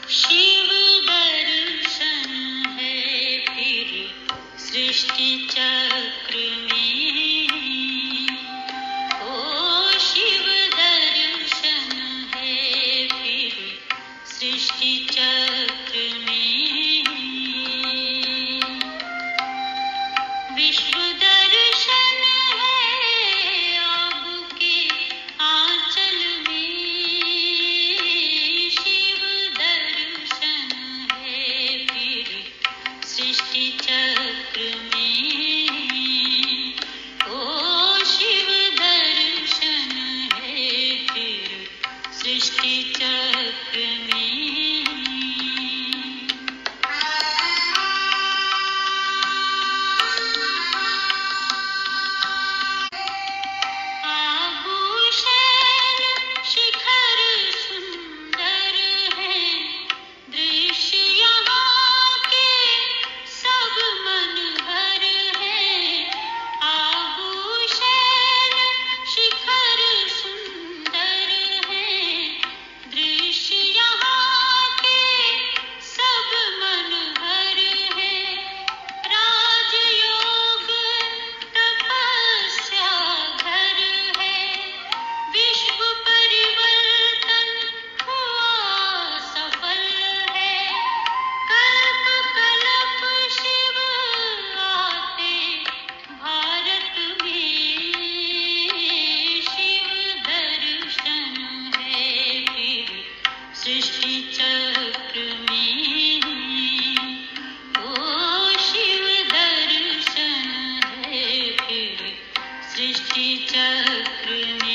शिव दर्शन है फिर सृष्टि चक्र में, ओ शिव दर्शन है फिर सृष्टि चक्र में। विश्व दर्शन है आपके आंचल में, शिव दर्शन है फिर सृष्टि चक्र में, ओ शिव दर्शन है फिर सृष्टि चक्र में। सृष्टि चक्र में, ओ शिव दर्शन है फिर सृष्टि चक्र में।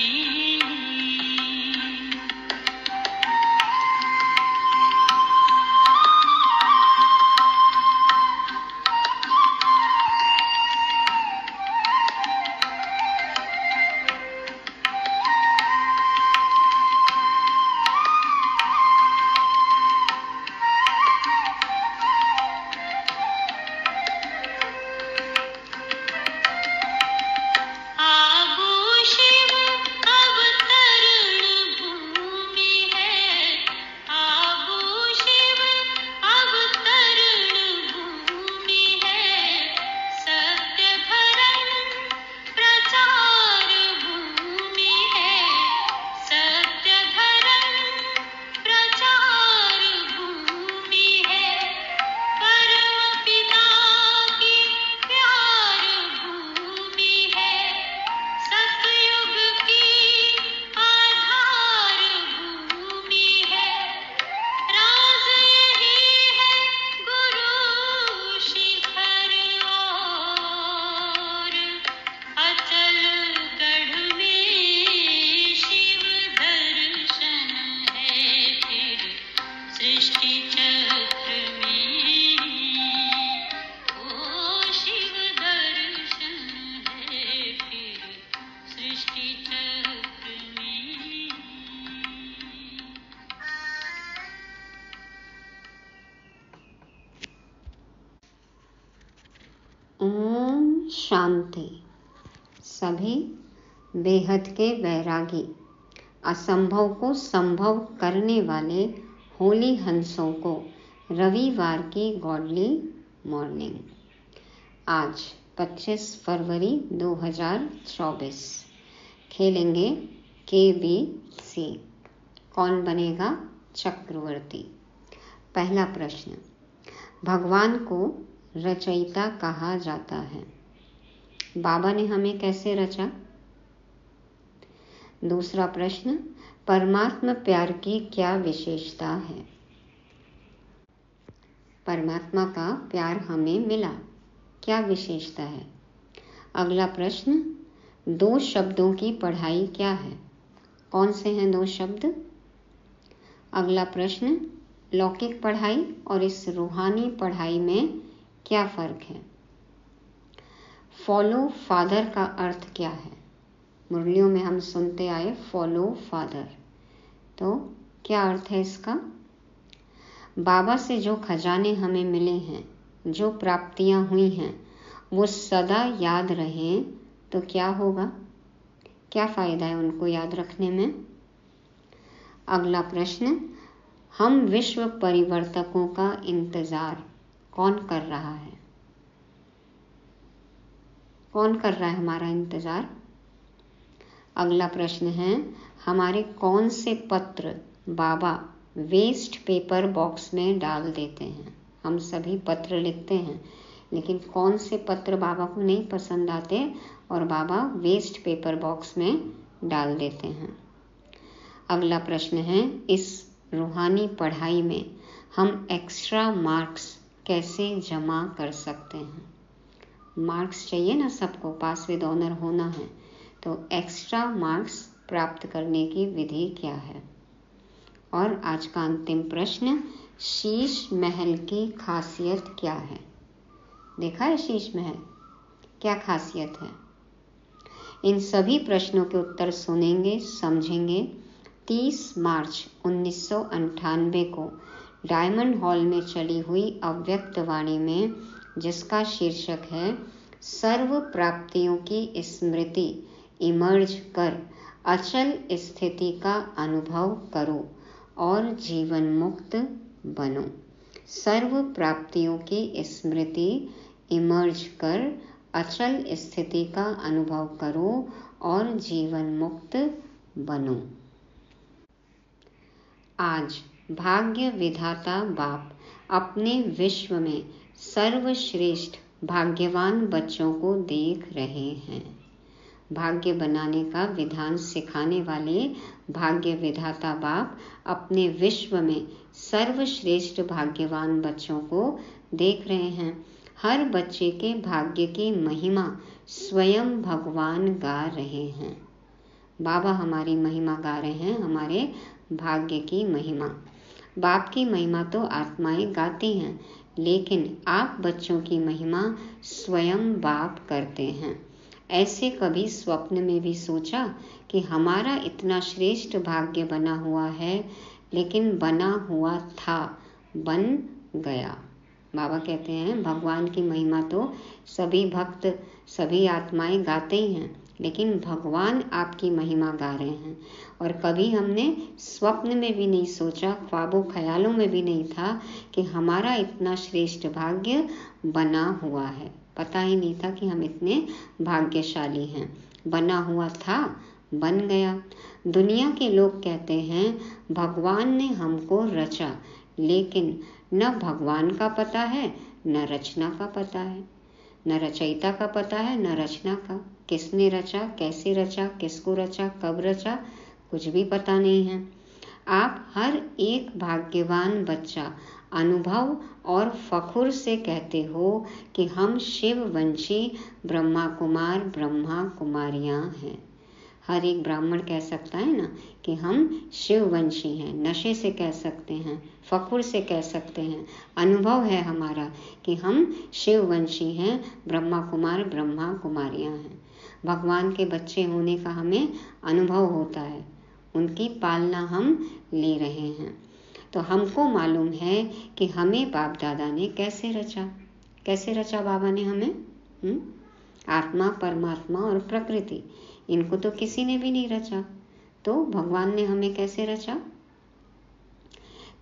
सृष्टि चक्र में, ओ शिव दर्शन है फिर सृष्टि चक्र में। ओम शांति। सभी बेहद के वैरागी, असंभव को संभव करने वाले होली हंसों को रविवार की गॉडली मॉर्निंग। आज 25 फरवरी 2024। खेलेंगे KBC। कौन बनेगा चक्रवर्ती। पहला प्रश्न, भगवान को रचयिता कहा जाता है। बाबा ने हमें कैसे रचा। दूसरा प्रश्न, परमात्मा प्यार की क्या विशेषता है। परमात्मा का प्यार हमें मिला, क्या विशेषता है। अगला प्रश्न, 2 शब्दों की पढ़ाई क्या है। कौन से हैं 2 शब्द। अगला प्रश्न, लौकिक पढ़ाई और इस रूहानी पढ़ाई में क्या फर्क है। फॉलो फादर का अर्थ क्या है। मुरलियों में हम सुनते आए फॉलो फादर, तो क्या अर्थ है इसका। बाबा से जो खजाने हमें मिले हैं, जो प्राप्तियां हुई हैं, वो सदा याद रहें तो क्या होगा, क्या फ़ायदा है उनको याद रखने में। अगला प्रश्न, हम विश्व परिवर्तकों का इंतजार कौन कर रहा है? कौन कर रहा है हमारा इंतजार? अगला प्रश्न है, हमारे कौन से पत्र बाबा वेस्ट पेपर बॉक्स में डाल देते हैं? हम सभी पत्र लिखते हैं, लेकिन कौन से पत्र बाबा को नहीं पसंद आते और बाबा वेस्ट पेपर बॉक्स में डाल देते हैं? अगला प्रश्न है, इस रूहानी पढ़ाई में हम एक्स्ट्रा मार्क्स कैसे जमा कर सकते हैं? मार्क्स चाहिए ना सबको, पास विद ऑनर होना है, तो एक्स्ट्रा मार्क्स प्राप्त करने की विधि क्या है? और आज का अंतिम प्रश्न, शीश महल की खासियत क्या है? देखा है शीश महल, क्या खासियत है? इन सभी प्रश्नों के उत्तर सुनेंगे, समझेंगे 30 मार्च 1998 को डायमंड हॉल में चली हुई अव्यक्त वाणी में, जिसका शीर्षक है सर्व प्राप्तियों की स्मृति इमर्ज कर अचल स्थिति का अनुभव करो और जीवन मुक्त बनो। सर्व प्राप्तियों की स्मृति इमर्ज कर अचल स्थिति का अनुभव करो और जीवन मुक्त बनो। आज भाग्य विधाता बाप अपने विश्व में सर्वश्रेष्ठ भाग्यवान बच्चों को देख रहे हैं। भाग्य बनाने का विधान सिखाने वाले भाग्य विधाता बाप अपने विश्व में सर्वश्रेष्ठ भाग्यवान बच्चों को देख रहे हैं। हर बच्चे के भाग्य की महिमा स्वयं भगवान गा रहे हैं। बाबा हमारी महिमा गा रहे हैं, हमारे भाग्य की महिमा। बाप की महिमा तो आत्माएं गाती हैं, लेकिन आप बच्चों की महिमा स्वयं बाप करते हैं। ऐसे कभी स्वप्न में भी सोचा कि हमारा इतना श्रेष्ठ भाग्य बना हुआ है, लेकिन बना हुआ था, बन गया। बाबा कहते हैं भगवान की महिमा तो सभी भक्त, सभी आत्माएं गाते ही हैं, लेकिन भगवान आपकी महिमा गा रहे हैं। और कभी हमने स्वप्न में भी नहीं सोचा, ख्वाबों ख्यालों में भी नहीं था कि हमारा इतना श्रेष्ठ भाग्य बना हुआ है। पता ही नहीं था कि हम इतने भाग्यशाली हैं। बना हुआ था, बन गया। दुनिया के लोग कहते हैं भगवान ने हमको रचा, लेकिन न भगवान का पता है, न रचना का पता है, न रचयिता का पता है, न रचना का। किसने रचा, कैसे रचा, किसको रचा, कब रचा, कुछ भी पता नहीं है। आप हर एक भाग्यवान बच्चा अनुभव और फखुर से कहते हो कि हम शिववंशी ब्रह्मा कुमार, ब्रह्मा कुमारियां हैं। हर एक ब्राह्मण कह सकता है ना कि हम शिववंशी हैं। नशे से कह सकते हैं, फखुर से कह सकते हैं, अनुभव है हमारा कि हम शिववंशी हैं, ब्रह्मा कुमार, ब्रह्मा कुमारियां हैं। भगवान के बच्चे होने का हमें अनुभव होता है, उनकी पालना हम ले रहे हैं। तो हमको मालूम है कि हमें बाप दादा ने कैसे रचा। कैसे रचा बाबा ने हमें? आत्मा, परमात्मा और प्रकृति, इनको तो किसी ने भी नहीं रचा। तो भगवान ने हमें कैसे रचा?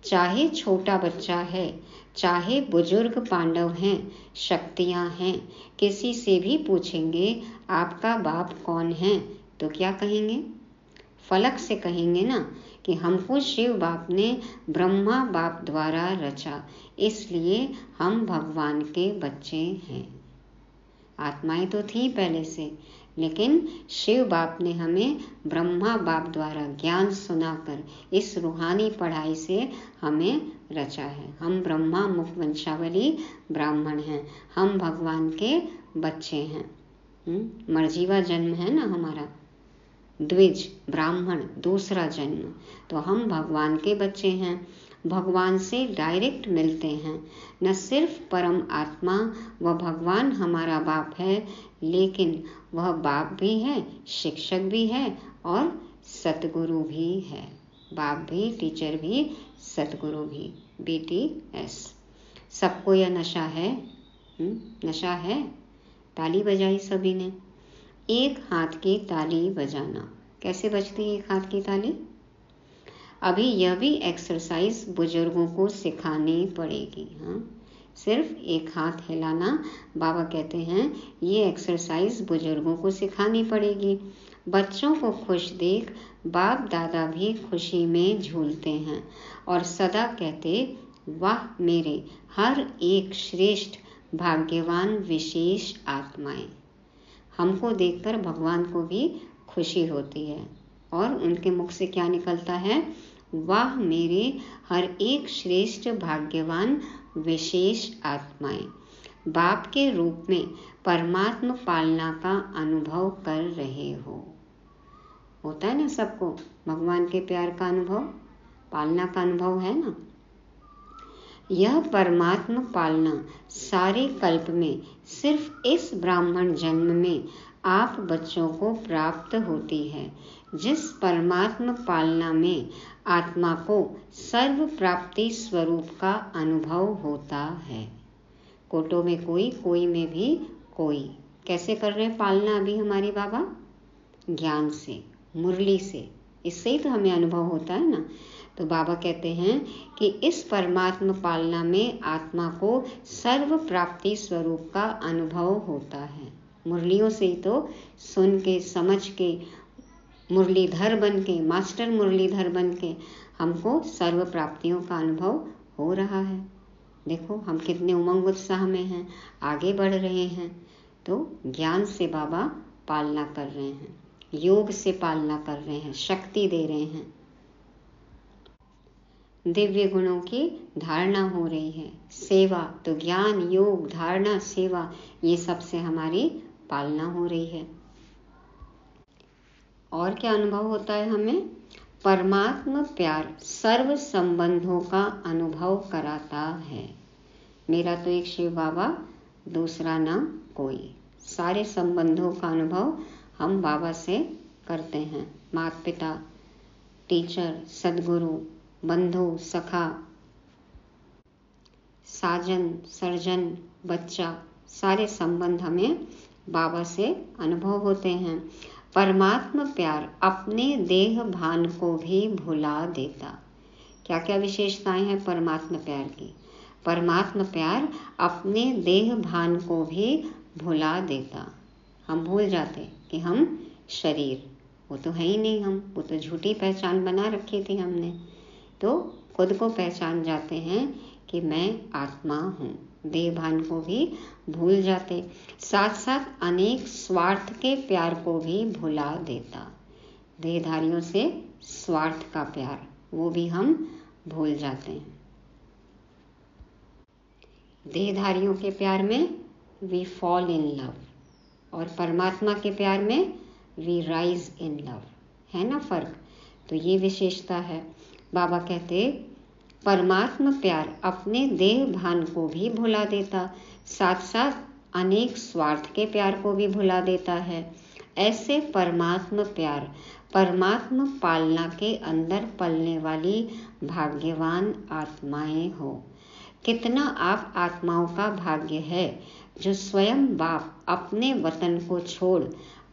चाहे छोटा बच्चा है, चाहे बुजुर्ग पांडव हैं, शक्तियां हैं, किसी से भी पूछेंगे आपका बाप कौन है, तो क्या कहेंगे? फलक से कहेंगे ना कि हमको शिव बाप ने ब्रह्मा बाप द्वारा रचा, इसलिए हम भगवान के बच्चे हैं। आत्माएं तो थी पहले से, लेकिन शिव बाप ने हमें ब्रह्मा बाप द्वारा ज्ञान सुनाकर इस रूहानी पढ़ाई से हमें रचा है। हम ब्रह्मा मुख वंशावली ब्राह्मण हैं, हम भगवान के बच्चे हैं। मर्जीवा जन्म है ना हमारा, द्विज ब्राह्मण, दूसरा जन्म। तो हम भगवान के बच्चे हैं, भगवान से डायरेक्ट मिलते हैं। न सिर्फ परम आत्मा व भगवान हमारा बाप है, लेकिन वह बाप भी है, शिक्षक भी है और सतगुरु भी है। बाप भी, टीचर भी, सतगुरु भी, BTS। सबको यह नशा है। नशा है। ताली बजाई सभी ने। एक हाथ की ताली बजाना। कैसे बजती है एक हाथ की ताली? अभी यह भी एक्सरसाइज बुजुर्गों को सिखानी पड़ेगी। हाँ, सिर्फ एक हाथ हिलाना, बाबा कहते हैं ये एक्सरसाइज बुजुर्गों को सिखानी पड़ेगी। बच्चों को खुश देख बाप दादा भी खुशी में झूलते हैं और सदा कहते, वाह मेरे हर एक श्रेष्ठ भाग्यवान विशेष आत्माएं। हमको देखकर भगवान को भी खुशी होती है और उनके मुख से क्या निकलता है, वाह मेरे हर एक श्रेष्ठ भाग्यवान विशेष आत्माएं बाप के रूप में परमात्मा पालना का अनुभव कर रहे हो। होता है ना सबको भगवान के प्यार का अनुभव, पालना का अनुभव है ना। यह परमात्मा पालना सारे कल्प में सिर्फ इस ब्राह्मण जन्म में आप बच्चों को प्राप्त होती है। जिस परमात्मा पालना में आत्मा को सर्व प्राप्ति स्वरूप का अनुभव होता है। कोटो में कोई, कोई में भी कोई। कैसे कर रहे हैं पालना अभी हमारे बाबा? ज्ञान से, मुरली से, इससे ही तो हमें अनुभव होता है ना। तो बाबा कहते हैं कि इस परमात्मा पालना में आत्मा को सर्व प्राप्ति स्वरूप का अनुभव होता है। मुरलियों से ही तो सुन के समझ के मुरलीधर बन के, मास्टर मुरलीधर बन के हमको सर्व प्राप्तियों का अनुभव हो रहा है। देखो हम कितने उमंग उत्साह में हैं, आगे बढ़ रहे हैं। तो ज्ञान से बाबा पालना कर रहे हैं, योग से पालना कर रहे हैं, शक्ति दे रहे हैं। दिव्य गुणों की धारणा हो रही है। सेवा तो ज्ञान, योग, धारणा, सेवा, ये सब से हमारी पालना हो रही है। और क्या अनुभव होता है हमें? परमात्मा प्यार सर्व संबंधों का अनुभव कराता है। मेरा तो एक शिव बाबा, दूसरा ना कोई। सारे संबंधों का अनुभव हम बाबा से करते हैं। माता पिता, टीचर, सदगुरु, बंधु, सखा, साजन, सर्जन, बच्चा, सारे संबंध हमें बाबा से अनुभव होते हैं। परमात्मा प्यार अपने देह भान को भी भुला देता। क्या क्या विशेषताएं हैं परमात्मा प्यार की? परमात्मा प्यार अपने देह भान को भी भुला देता। हम भूल जाते कि हम शरीर, वो तो है ही नहीं हम, वो तो झूठी पहचान बना रखी थी हमने। तो खुद को पहचान जाते हैं कि मैं आत्मा हूँ। देह भान को भी भूल जाते, साथ साथ अनेक स्वार्थ के प्यार को भी भुला देता। देहधारियों से स्वार्थ का प्यार, वो भी हम भूल जाते हैं। देहधारियों के प्यार में वी फॉल इन लव और परमात्मा के प्यार में वी राइज इन लव। है ना फर्क? तो ये विशेषता है। बाबा कहते परमात्मा प्यार अपने देह भान को भी भुला देता, साथ साथ अनेक स्वार्थ के प्यार को भी भुला देता है। ऐसे परमात्मा प्यार परमात्मा पालना के अंदर पलने वाली भाग्यवान आत्माएं हो। कितना आप आत्माओं का भाग्य है जो स्वयं बाप अपने वतन को छोड़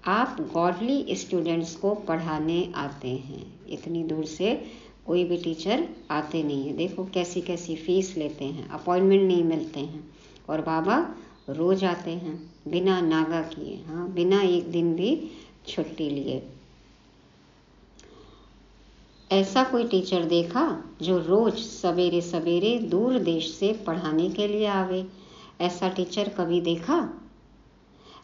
आप गॉडली स्टूडेंट्स को पढ़ाने आते हैं। इतनी दूर से कोई भी टीचर आते नहीं है। देखो कैसी कैसी फीस लेते हैं, अपॉइंटमेंट नहीं मिलते हैं, और बाबा रोज आते हैं बिना नागा किए। हाँ, बिना एक दिन भी छुट्टी लिए। ऐसा कोई टीचर देखा जो रोज सवेरे सवेरे दूर देश से पढ़ाने के लिए आवे? ऐसा टीचर कभी देखा?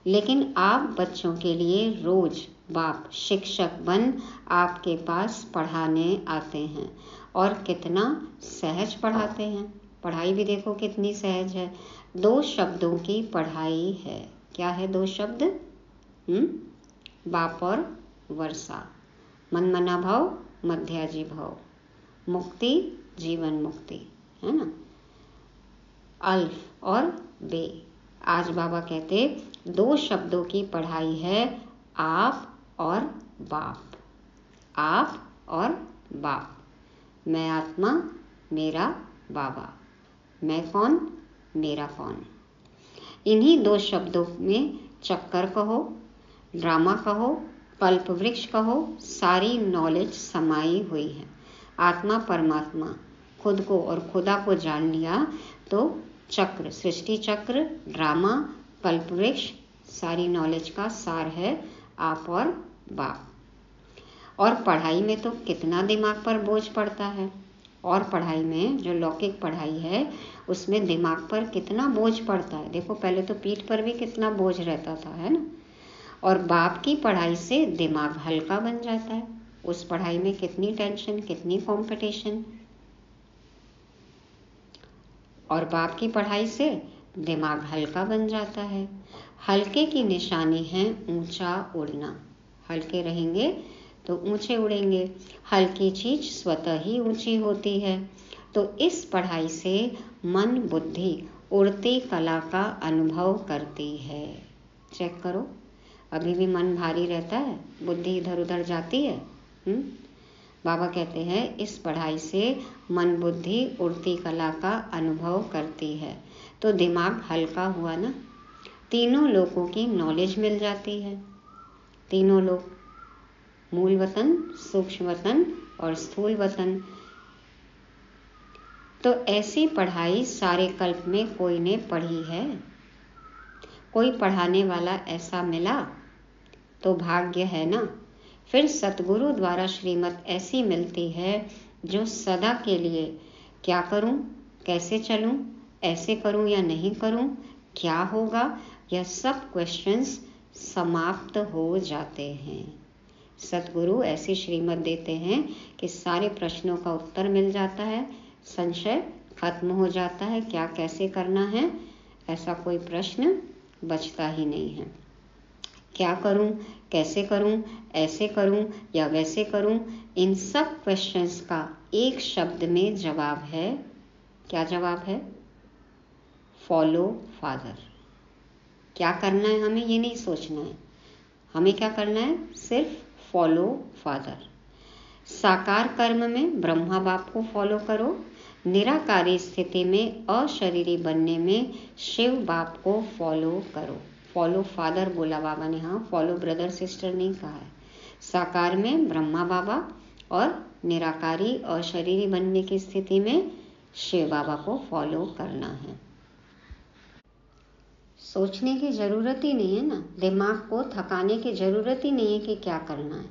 लेकिन आप बच्चों के लिए रोज बाप शिक्षक बन आपके पास पढ़ाने आते हैं, और कितना सहज पढ़ाते हैं। पढ़ाई भी देखो कितनी सहज है। 2 शब्दों की पढ़ाई है। क्या है 2 शब्द? बाप और वर्षा। मनमना भाव, मध्याजी भाव, मुक्ति, जीवन मुक्ति, है ना। अल्फ और बे। आज बाबा कहते 2 शब्दों की पढ़ाई है, आप और बाप। आप और बाप। मैं आत्मा, मेरा बाबा। मैं कौन, मेरा कौन। इन्हीं 2 शब्दों में चक्कर कहो, ड्रामा कहो, कल्प वृक्ष कहो, सारी नॉलेज समाई हुई है। आत्मा परमात्मा खुद को और खुदा को जान लिया तो चक्र, सृष्टि चक्र, ड्रामा, कल्पवृक्ष सारी नॉलेज का सार है आप और बाप। और पढ़ाई में तो कितना दिमाग पर बोझ पड़ता है, और पढ़ाई में जो लौकिक पढ़ाई है उसमें दिमाग पर कितना बोझ पड़ता है। देखो पहले तो पीठ पर भी कितना बोझ रहता था, है ना। और बाप की पढ़ाई से दिमाग हल्का बन जाता है। उस पढ़ाई में कितनी टेंशन, कितनी कंपटीशन, और बाप की पढ़ाई से दिमाग हल्का बन जाता है। हल्के की निशानी है ऊंचा उड़ना। हल्के रहेंगे तो ऊंचे उड़ेंगे। हल्की चीज स्वतः ही ऊंची होती है। तो इस पढ़ाई से मन बुद्धि उड़ती कला का अनुभव करती है। चेक करो, अभी भी मन भारी रहता है, बुद्धि इधर उधर जाती है। बाबा कहते हैं इस पढ़ाई से मन बुद्धि उड़ती कला का अनुभव करती है। तो दिमाग हल्का हुआ ना। तीनों लोगों की नॉलेज मिल जाती है। तीनों लोग, मूल वतन, सूक्ष्म वतन और स्थूल वतन। तो ऐसी पढ़ाई सारे कल्प में कोई ने पढ़ी है? कोई पढ़ाने वाला ऐसा मिला तो भाग्य है ना। फिर सतगुरु द्वारा श्रीमत ऐसी मिलती है जो सदा के लिए क्या करूं, कैसे चलूं, ऐसे करूं या नहीं करूं, क्या होगा, यह सब क्वेश्चंस समाप्त हो जाते हैं। सतगुरु ऐसी श्रीमत देते हैं कि सारे प्रश्नों का उत्तर मिल जाता है, संशय खत्म हो जाता है। क्या कैसे करना है, ऐसा कोई प्रश्न बचता ही नहीं है। क्या करूं, कैसे करूं, ऐसे करूं या वैसे करूं, इन सब क्वेश्चंस का एक शब्द में जवाब है। क्या जवाब है? Follow father. क्या करना है हमें ये नहीं सोचना है, हमें क्या करना है, सिर्फ फॉलो फादर। साकार कर्म में ब्रह्मा बाप को फॉलो करो, निराकारी स्थिति में अशरीरी बनने में शिव बाप को फॉलो करो। फॉलो फादर बोला बाबा ने, हाँ, फॉलो ब्रदर सिस्टर नहीं कहा है। साकार में ब्रह्मा बाबा और निराकारी अशरीरी बनने की स्थिति में शिव बाबा को फॉलो करना है। सोचने की जरूरत ही नहीं है ना, दिमाग को थकाने की जरूरत ही नहीं है कि क्या करना है।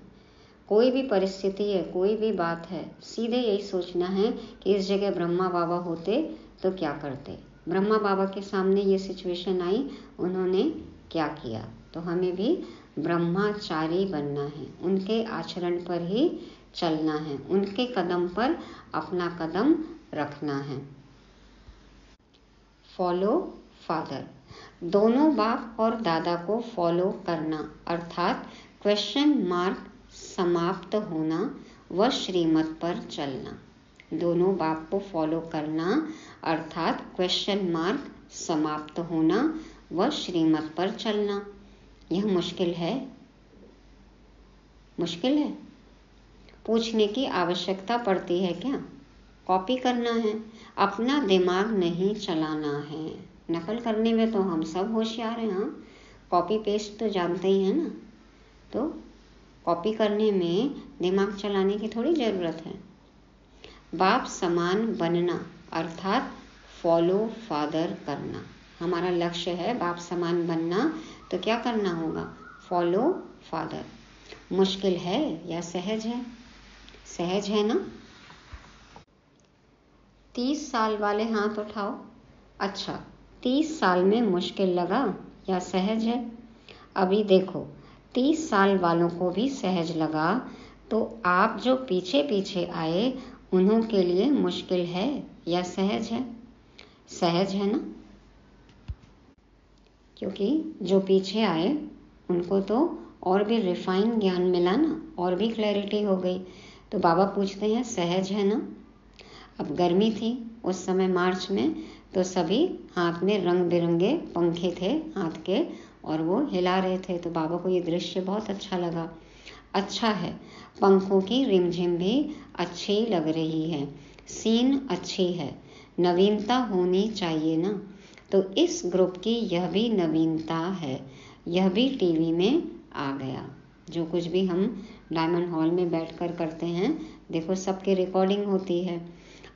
कोई भी परिस्थिति है, कोई भी बात है, सीधे यही सोचना है कि इस जगह ब्रह्मा बाबा होते तो क्या करते। ब्रह्मा बाबा के सामने ये सिचुएशन आई, उन्होंने क्या किया। तो हमें भी ब्रह्माचारी बनना है, उनके आचरण पर ही चलना है, उनके कदम पर अपना कदम रखना है। फॉलो फादर, दोनों बाप और दादा को फॉलो करना अर्थात क्वेश्चन मार्क समाप्त होना व श्रीमत पर चलना। दोनों बाप को फॉलो करना अर्थात क्वेश्चन मार्क समाप्त होना व श्रीमत पर चलना। यह मुश्किल है? मुश्किल है? पूछने की आवश्यकता पड़ती है क्या? कॉपी करना है, अपना दिमाग नहीं चलाना है। नकल करने में तो हम सब होशियार हैं, हाँ, कॉपी पेस्ट तो जानते ही हैं ना। तो कॉपी करने में दिमाग चलाने की थोड़ी ज़रूरत है। बाप समान बनना अर्थात फॉलो फादर करना। हमारा लक्ष्य है बाप समान बनना, तो क्या करना होगा? Follow father. मुश्किल है या सहज है? सहज है ना। 30 साल वाले हाथ उठाओ। अच्छा, 30 साल में मुश्किल लगा या सहज है? अभी देखो, 30 साल वालों को भी सहज लगा, तो आप जो पीछे पीछे आए उन्हों के लिए मुश्किल है या सहज है? सहज है ना, क्योंकि जो पीछे आए उनको तो और भी रिफाइन ज्ञान मिला ना, और भी क्लैरिटी हो गई। तो बाबा पूछते हैं सहज है ना। अब गर्मी थी उस समय मार्च में, तो सभी हाथ में रंग बिरंगे पंखे थे हाथ के, और वो हिला रहे थे। तो बाबा को ये दृश्य बहुत अच्छा लगा। अच्छा है, पंखों की रिमझिम भी अच्छी लग रही है, सीन अच्छी है, नवीनता होनी चाहिए ना। तो इस ग्रुप की यह भी नवीनता है, यह भी टीवी में आ गया। जो कुछ भी हम डायमंड हॉल में बैठकर करते हैं देखो सबकी रिकॉर्डिंग होती है।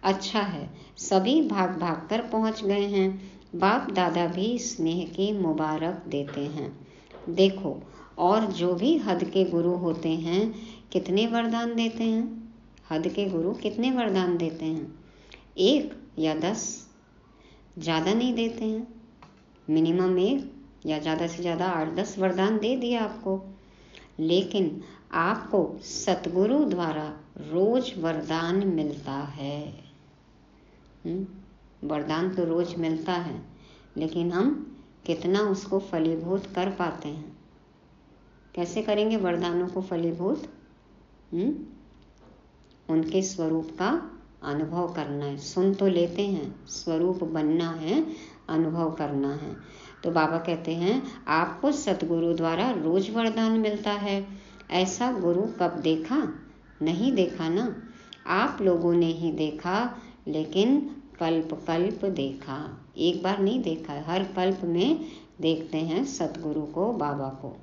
अच्छा है, सभी भाग भाग कर पहुंच गए हैं। बाप दादा भी स्नेह की मुबारक देते हैं। देखो, और जो भी हद के गुरु होते हैं कितने वरदान देते हैं। हद के गुरु कितने वरदान देते हैं? 1 या 10, ज़्यादा नहीं देते हैं। मिनिमम 1 या ज़्यादा से ज़्यादा 8-10 वरदान दे दिया आपको। लेकिन आपको सतगुरु द्वारा रोज वरदान मिलता है। वरदान तो रोज मिलता है, लेकिन हम कितना उसको फलीभूत कर पाते हैं? कैसे करेंगे वरदानों को फलीभूत? उनके स्वरूप का अनुभव करना है। सुन तो लेते हैं, स्वरूप बनना है, अनुभव करना है। तो बाबा कहते हैं आपको सतगुरु द्वारा रोज वरदान मिलता है। ऐसा गुरु कब देखा? नहीं देखा ना। आप लोगों ने ही देखा, लेकिन कल्प कल्प देखा। एक बार नहीं देखा है, हर कल्प में देखते हैं सतगुरु को, बाबा को।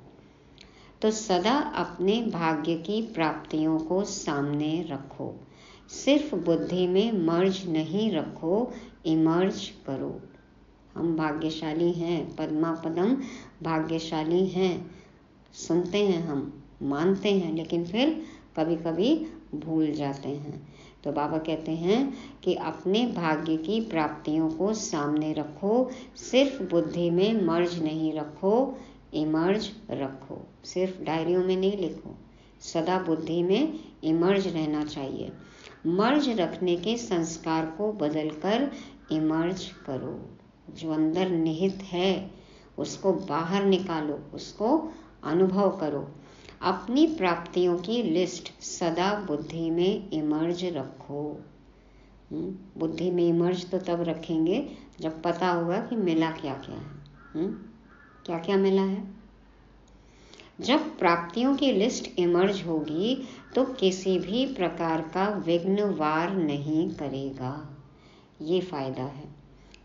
तो सदा अपने भाग्य की प्राप्तियों को सामने रखो। सिर्फ बुद्धि में मर्ज नहीं रखो, इमर्ज करो। हम भाग्यशाली हैं, पद्मा पदम भाग्यशाली हैं। सुनते हैं, हम मानते हैं, लेकिन फिर कभी कभी भूल जाते हैं। तो बाबा कहते हैं कि अपने भाग्य की प्राप्तियों को सामने रखो। सिर्फ बुद्धि में मर्ज नहीं रखो, इमर्ज रखो। सिर्फ डायरियों में नहीं लिखो, सदा बुद्धि में इमर्ज रहना चाहिए। मर्ज रखने के संस्कार को बदलकर इमर्ज करो। जो अंदर निहित है उसको बाहर निकालो, उसको अनुभव करो। अपनी प्राप्तियों की लिस्ट सदा बुद्धि में इमर्ज रखो। बुद्धि में इमर्ज तो तब रखेंगे जब पता होगा कि मिला क्या क्या है। क्या क्या मिला है? जब प्राप्तियों की लिस्ट इमर्ज होगी तो किसी भी प्रकार का विघ्न वार नहीं करेगा। ये फायदा है।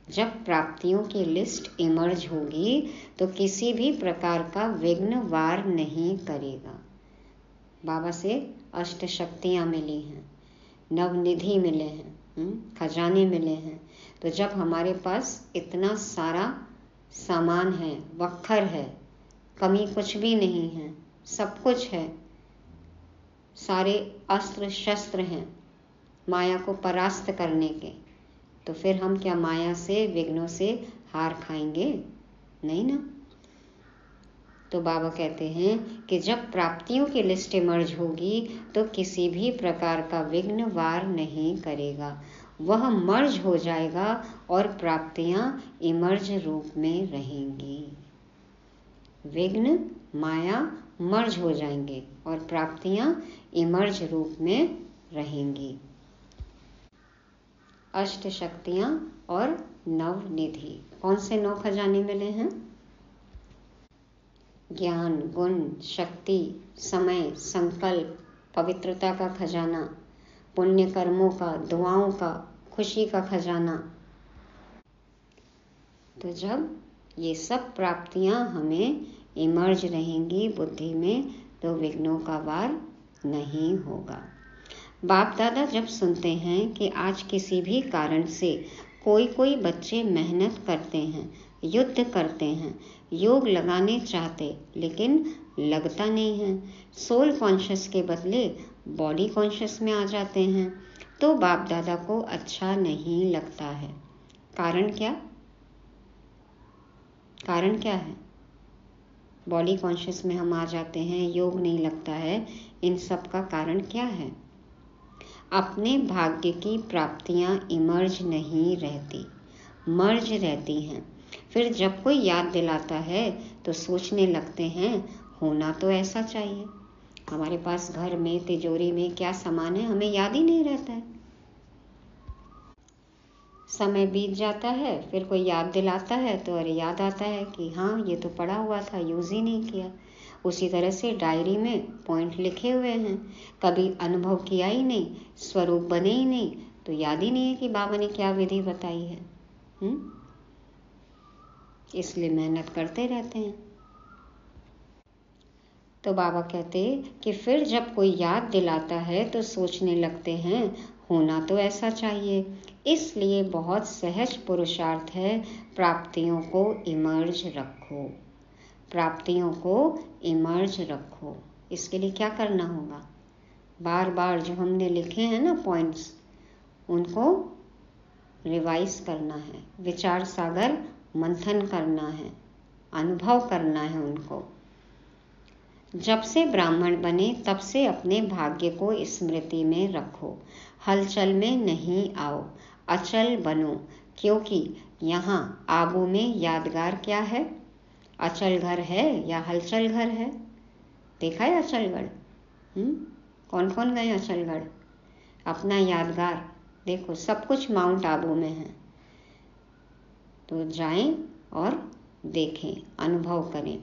जब प्राप्तियों की लिस्ट इमर्ज होगी तो किसी भी प्रकार का विघ्न वार नहीं करेगा। बाबा से अष्ट शक्तियाँ मिली हैं, नवनिधि मिले हैं, खजाने मिले हैं। तो जब हमारे पास इतना सारा सामान है, वक्खर है, कमी कुछ भी नहीं है, सब कुछ है, सारे अस्त्र शस्त्र हैं माया को परास्त करने के, तो फिर हम क्या माया से, विघ्नों से हार खाएंगे? नहीं ना। तो बाबा कहते हैं कि जब प्राप्तियों की लिस्ट इमर्ज होगी तो किसी भी प्रकार का विघ्न वार नहीं करेगा। वह मर्ज हो जाएगा और प्राप्तियां इमर्ज रूप में रहेंगी। विघ्न माया मर्ज हो जाएंगे और प्राप्तियां इमर्ज रूप में रहेंगी। अष्ट शक्तियां और नवनिधि। कौन से 9 खजाने मिले हैं? ज्ञान, गुण, शक्ति, समय, संकल्प, पवित्रता का खजाना, पुण्य कर्मों का, दुआओं का, खुशी का खजाना। तो जब ये सब प्राप्तियां हमें इमर्ज रहेंगी बुद्धि में तो विघ्नों का वार नहीं होगा। बाप दादा जब सुनते हैं कि आज किसी भी कारण से कोई बच्चे मेहनत करते हैं, युद्ध करते हैं, योग लगाने चाहते लेकिन लगता नहीं है, सोल कॉन्शियस के बदले बॉडी कॉन्शियस में आ जाते हैं, तो बाप दादा को अच्छा नहीं लगता है। कारण क्या? कारण क्या है? बॉडी कॉन्शियस में हम आ जाते हैं, योग नहीं लगता है, इन सब का कारण क्या है? अपने भाग्य की प्राप्तियां इमर्ज नहीं रहती, मर्ज रहती हैं। फिर जब कोई याद दिलाता है तो सोचने लगते हैं होना तो ऐसा चाहिए। हमारे पास घर में, तिजोरी में क्या सामान है हमें याद ही नहीं रहता है। समय बीत जाता है, फिर कोई याद दिलाता है तो अरे याद आता है कि हाँ ये तो पड़ा हुआ था, यूज ही नहीं किया। उसी तरह से डायरी में पॉइंट लिखे हुए हैं, कभी अनुभव किया ही नहीं, स्वरूप बने ही नहीं, तो याद ही नहीं है कि बाबा ने क्या विधि बताई है। इसलिए मेहनत करते रहते हैं। तो बाबा कहते कि फिर जब कोई याद दिलाता है तो सोचने लगते हैं होना तो ऐसा चाहिए। इसलिए बहुत सहज पुरुषार्थ है, प्राप्तियों को इमर्ज रखो, प्राप्तियों को इमर्ज रखो। इसके लिए क्या करना होगा? बार बार जो हमने लिखे हैं ना पॉइंट्स, उनको रिवाइज करना है, विचार सागर मंथन करना है, अनुभव करना है उनको। जब से ब्राह्मण बने तब से अपने भाग्य को स्मृति में रखो, हलचल में नहीं आओ, अचल बनो, क्योंकि यहाँ आबू में यादगार क्या है? अचल घर है या हलचल घर है? देखा है अचलगढ़? कौन कौन गए अचलगढ़? अपना यादगार देखो, सब कुछ माउंट आबू में है, तो जाएं और देखें, अनुभव करें।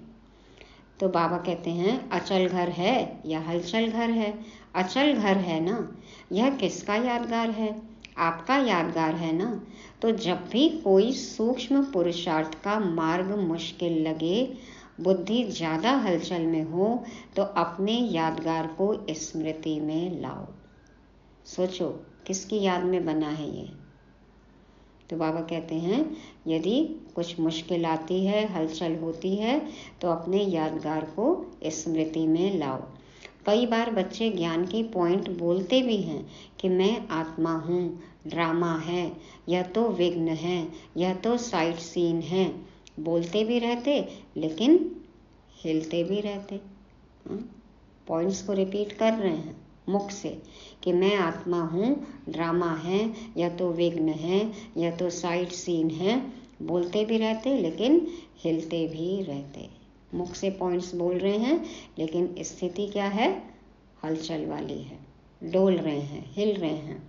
तो बाबा कहते हैं अचल घर है या हलचल घर है? अचल घर है ना। यह किसका यादगार है? आपका यादगार है ना। तो जब भी कोई सूक्ष्म पुरुषार्थ का मार्ग मुश्किल लगे, बुद्धि ज़्यादा हलचल में हो, तो अपने यादगार को स्मृति में लाओ। सोचो किसकी याद में बना है ये? तो बाबा कहते हैं यदि कुछ मुश्किल आती है, हलचल होती है, तो अपने यादगार को स्मृति में लाओ। कई बार बच्चे ज्ञान की पॉइंट बोलते भी हैं कि मैं आत्मा हूँ, ड्रामा है, यह तो विघ्न है, यह तो साइट सीन है, बोलते भी रहते लेकिन हिलते भी रहते। पॉइंट्स को रिपीट कर रहे हैं मुख से कि मैं आत्मा हूँ, ड्रामा है, या तो विघ्न है, या तो साइड सीन है, बोलते भी रहते लेकिन हिलते भी रहते। मुख से पॉइंट्स बोल रहे हैं लेकिन स्थिति क्या है? हलचल वाली है, डोल रहे हैं, हिल रहे हैं,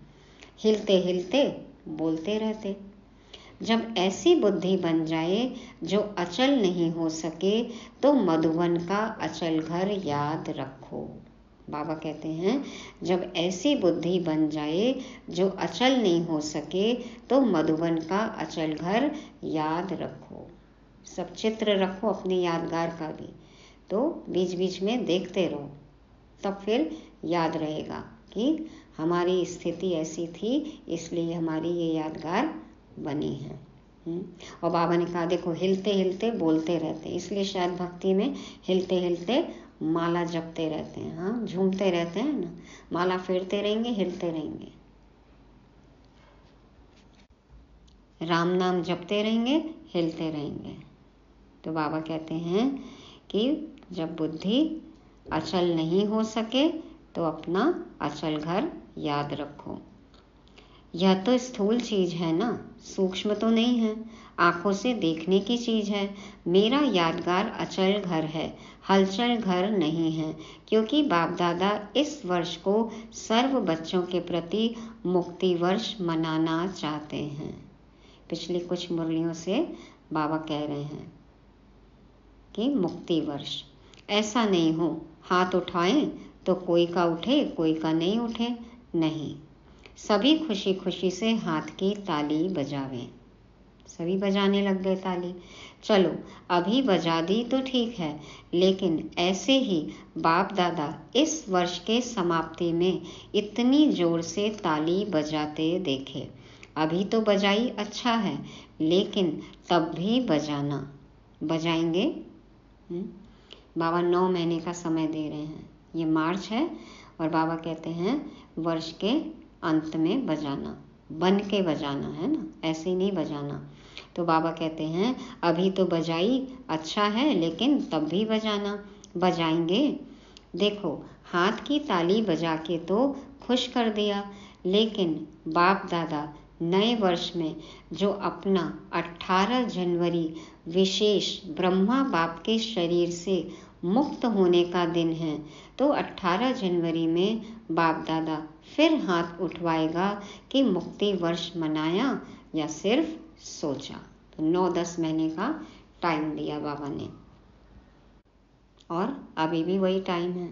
हिलते हिलते बोलते रहते। जब ऐसी बुद्धि बन जाए जो अचल नहीं हो सके, तो मधुबन का अचल घर याद रखो। बाबा कहते हैं जब ऐसी बुद्धि बन जाए जो अचल नहीं हो सके, तो मधुबन का अचल घर याद रखो। सब चित्र रखो अपने यादगार का भी, तो बीच बीच में देखते रहो, तब फिर याद रहेगा कि हमारी स्थिति ऐसी थी, इसलिए हमारी ये यादगार बनी है। और बाबा ने कहा देखो हिलते हिलते बोलते रहते, इसलिए शायद भक्ति में हिलते हिलते माला जपते रहते हैं। हाँ, झूमते रहते हैं ना, माला फेरते रहेंगे, हिलते रहेंगे, राम नाम जपते रहेंगे, हिलते रहेंगे। तो बाबा कहते हैं कि जब बुद्धि अचल नहीं हो सके तो अपना अचल घर याद रखो। यह तो स्थूल चीज है ना, सूक्ष्म तो नहीं है, आंखों से देखने की चीज है। मेरा यादगार अचल घर है, हलचल घर नहीं है, क्योंकि बाप दादा इस वर्ष को सर्व बच्चों के प्रति मुक्ति वर्ष मनाना चाहते हैं। पिछली कुछ मुरलियों से बाबा कह रहे हैं कि मुक्ति वर्ष। ऐसा नहीं हो हाथ उठाएं तो कोई का उठे, कोई का नहीं उठे, नहीं, सभी खुशी खुशी से हाथ की ताली बजावें। सभी बजाने लग गए ताली। चलो अभी बजा दी तो ठीक है, लेकिन ऐसे ही बाप दादा इस वर्ष के समाप्ति में इतनी जोर से ताली बजाते देखे। अभी तो बजाई अच्छा है, लेकिन तब भी बजाना। बजाएंगे। बाबा 9 महीने का समय दे रहे हैं। ये मार्च है और बाबा कहते हैं वर्ष के अंत में बजाना, बन के बजाना है ना, ऐसे ही नहीं बजाना। तो बाबा कहते हैं अभी तो बजाई अच्छा है, लेकिन तब भी बजाना। बजाएंगे। देखो हाथ की ताली बजा के तो खुश कर दिया, लेकिन बाप दादा नए वर्ष में जो अपना 18 जनवरी विशेष ब्रह्मा बाप के शरीर से मुक्त होने का दिन है, तो 18 जनवरी में बाप दादा फिर हाथ उठवाएगा कि मुक्ति वर्ष मनाया या सिर्फ सोचा। तो 9-10 महीने का टाइम दिया बाबा ने, और अभी भी वही टाइम है।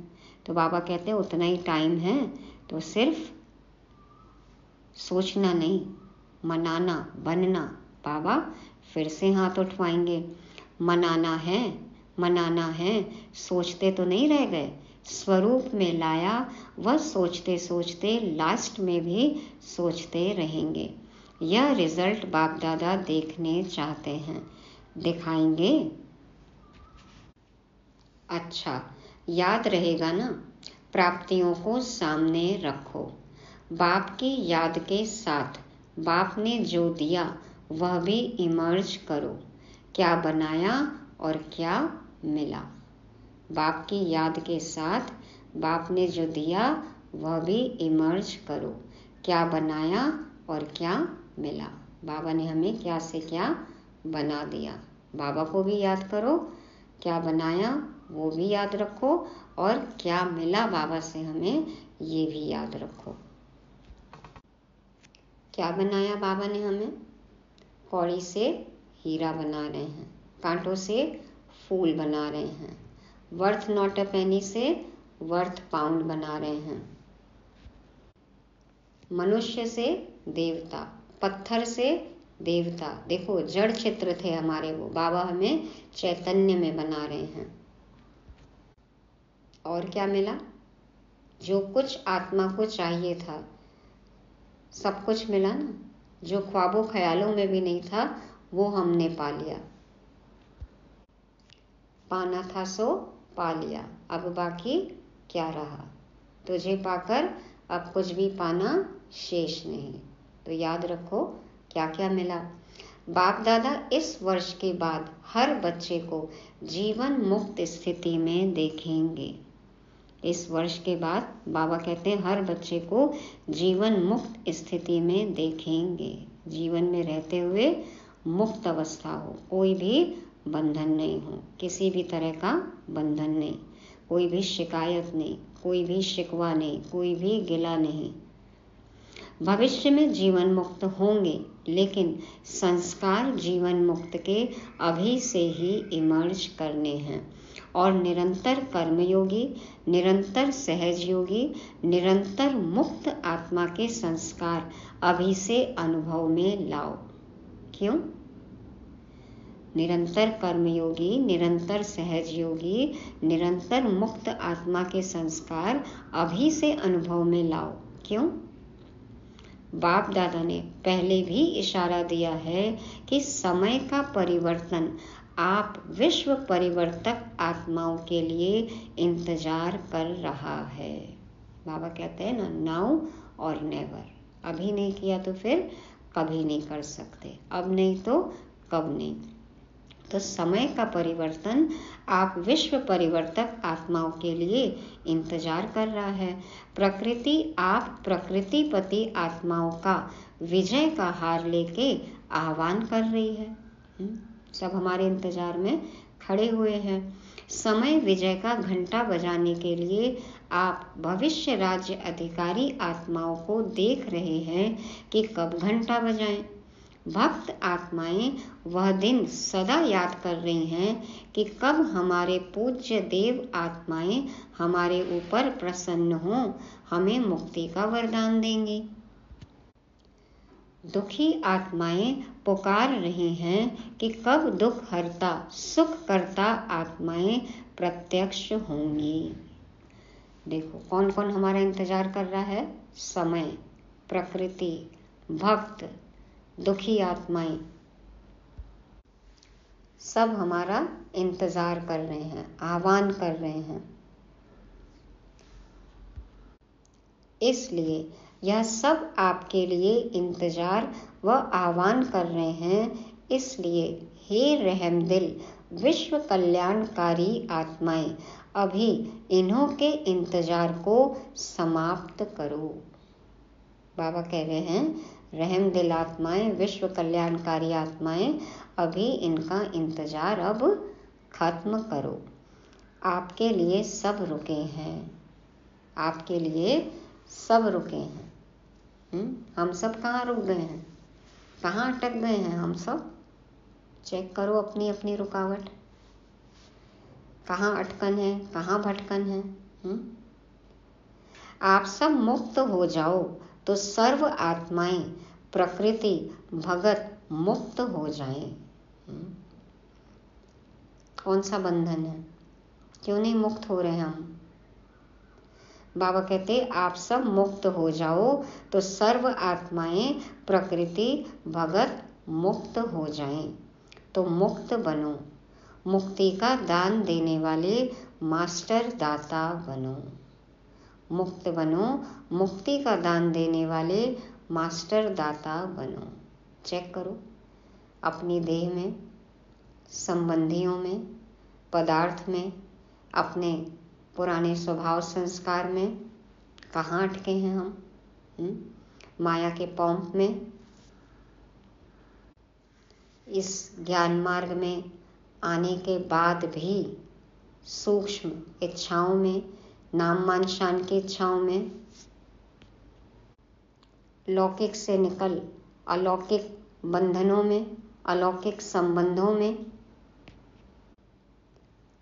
तो बाबा कहते हैं उतना ही टाइम है, तो सिर्फ सोचना नहीं, मनाना, बनना। बाबा फिर से हाथ उठवाएंगे। मनाना है, मनाना है, सोचते तो नहीं रह गए, स्वरूप में लाया, वह सोचते सोचते लास्ट में भी सोचते रहेंगे। यह रिजल्ट बाप दादा देखने चाहते हैं, दिखाएंगे? अच्छा, याद रहेगा ना? प्राप्तियों को सामने रखो, बाप की याद के साथ बाप ने जो दिया वह भी इमर्ज करो। क्या बनाया और क्या मिला? बाप की याद के साथ बाप ने जो दिया वह भी इमर्ज करो। क्या बनाया और क्या मिला? बाबा ने हमें क्या से क्या बना दिया। बाबा को भी याद करो, क्या बनाया वो भी याद रखो, और क्या मिला बाबा से हमें ये भी याद रखो। क्या बनाया बाबा ने हमें? कौड़ी से हीरा बना रहे हैं, कांटों से फूल बना रहे हैं, वर्थ नॉट अ पेनी से वर्थ पाउंड बना रहे हैं, मनुष्य से देवता, पत्थर से देवता। देखो जड़ चित्र थे हमारे, वो बाबा हमें चैतन्य में बना रहे हैं। और क्या मिला? जो कुछ आत्मा को चाहिए था सब कुछ मिला ना। जो ख्वाबों ख्यालों में भी नहीं था वो हमने पा लिया। पाना था सो पा लिया, अब बाकी क्या रहा? तुझे पाकर अब कुछ भी पाना शेष नहीं। तो याद रखो क्या क्या मिला। बाप दादा इस वर्ष के बाद हर बच्चे को जीवन मुक्त स्थिति में देखेंगे। इस वर्ष के बाद बाबा कहते हैं हर बच्चे को जीवन मुक्त स्थिति में देखेंगे। जीवन में रहते हुए मुक्त अवस्था हो, कोई भी बंधन नहीं हो, किसी भी तरह का बंधन नहीं, कोई भी शिकायत नहीं, कोई भी शिकवा नहीं, कोई भी गिला नहीं। भविष्य में जीवन मुक्त होंगे, लेकिन संस्कार जीवन मुक्त के अभी से ही इमर्ज करने हैं। और निरंतर कर्मयोगी, निरंतर सहज योगी, निरंतर मुक्त आत्मा के संस्कार अभी से अनुभव में लाओ। क्यों? निरंतर कर्मयोगी, निरंतर सहज योगी, निरंतर मुक्त आत्मा के संस्कार अभी से अनुभव में लाओ। क्यों? बाप दादा ने पहले भी इशारा दिया है कि समय का परिवर्तन आप विश्व परिवर्तक आत्माओं के लिए इंतजार कर रहा है। बाबा कहते हैं ना, नाउ और नेवर। अभी नहीं किया तो फिर कभी नहीं कर सकते, अब नहीं तो कब नहीं। तो समय का परिवर्तन आप विश्व परिवर्तक आत्माओं के लिए इंतजार कर रहा है। प्रकृति आप प्रकृतिपति आत्माओं का विजय का हार लेके आह्वान कर रही है। सब हमारे इंतजार में खड़े हुए हैं। समय विजय का घंटा बजाने के लिए आप भविष्य राज्य अधिकारी आत्माओं को देख रहे हैं कि कब घंटा बजाएं। भक्त आत्माएं वह दिन सदा याद कर रही हैं कि कब हमारे पूज्य देव आत्माएं हमारे ऊपर प्रसन्न हों, हमें मुक्ति का वरदान देंगी। दुखी आत्माएं पुकार रही हैं कि कब दुख हरता सुख करता आत्माएं प्रत्यक्ष होंगी। देखो कौन कौन हमारा इंतजार कर रहा है? समय, प्रकृति, भक्त, दुखी आत्माएं, सब हमारा इंतजार कर रहे हैं, आह्वान कर रहे हैं। इसलिए यह सब आपके लिए इंतजार व आह्वान कर रहे हैं। इसलिए हे रहमदिल विश्व कल्याणकारी आत्माएं, अभी इन्हों के इंतजार को समाप्त करो। बाबा कह रहे हैं रहमदिल आत्माएं, विश्व कल्याणकारी आत्माएं, अभी इनका इंतजार अब खत्म करो। आपके लिए सब रुके हैं, आपके लिए सब रुके हैं। हम सब कहाँ रुक गए हैं? कहाँ अटक गए हैं हम सब? चेक करो अपनी अपनी रुकावट, कहाँ अटकन है, कहाँ भटकन है। आप सब मुक्त हो जाओ तो सर्व आत्माएं, प्रकृति, भगत मुक्त हो जाएं। कौन सा बंधन है? क्यों नहीं मुक्त हो रहे हम? बाबा कहते आप सब मुक्त हो जाओ तो सर्व आत्माएं प्रकृति भगत मुक्त हो जाएं। तो मुक्त बनो, मुक्ति का दान देने वाले मास्टर दाता बनो। मुक्त बनो, मुक्ति का दान देने वाले मास्टर दाता बनो। चेक करो अपनी देह में, संबंधियों में, पदार्थ में, अपने पुराने स्वभाव संस्कार में कहाँ अटके हैं हम? माया के पौंप में। इस ज्ञान मार्ग में आने के बाद भी सूक्ष्म इच्छाओं में, नाम मान शान की इच्छाओं में, लौकिक से निकल अलौकिक बंधनों में, अलौकिक संबंधों में,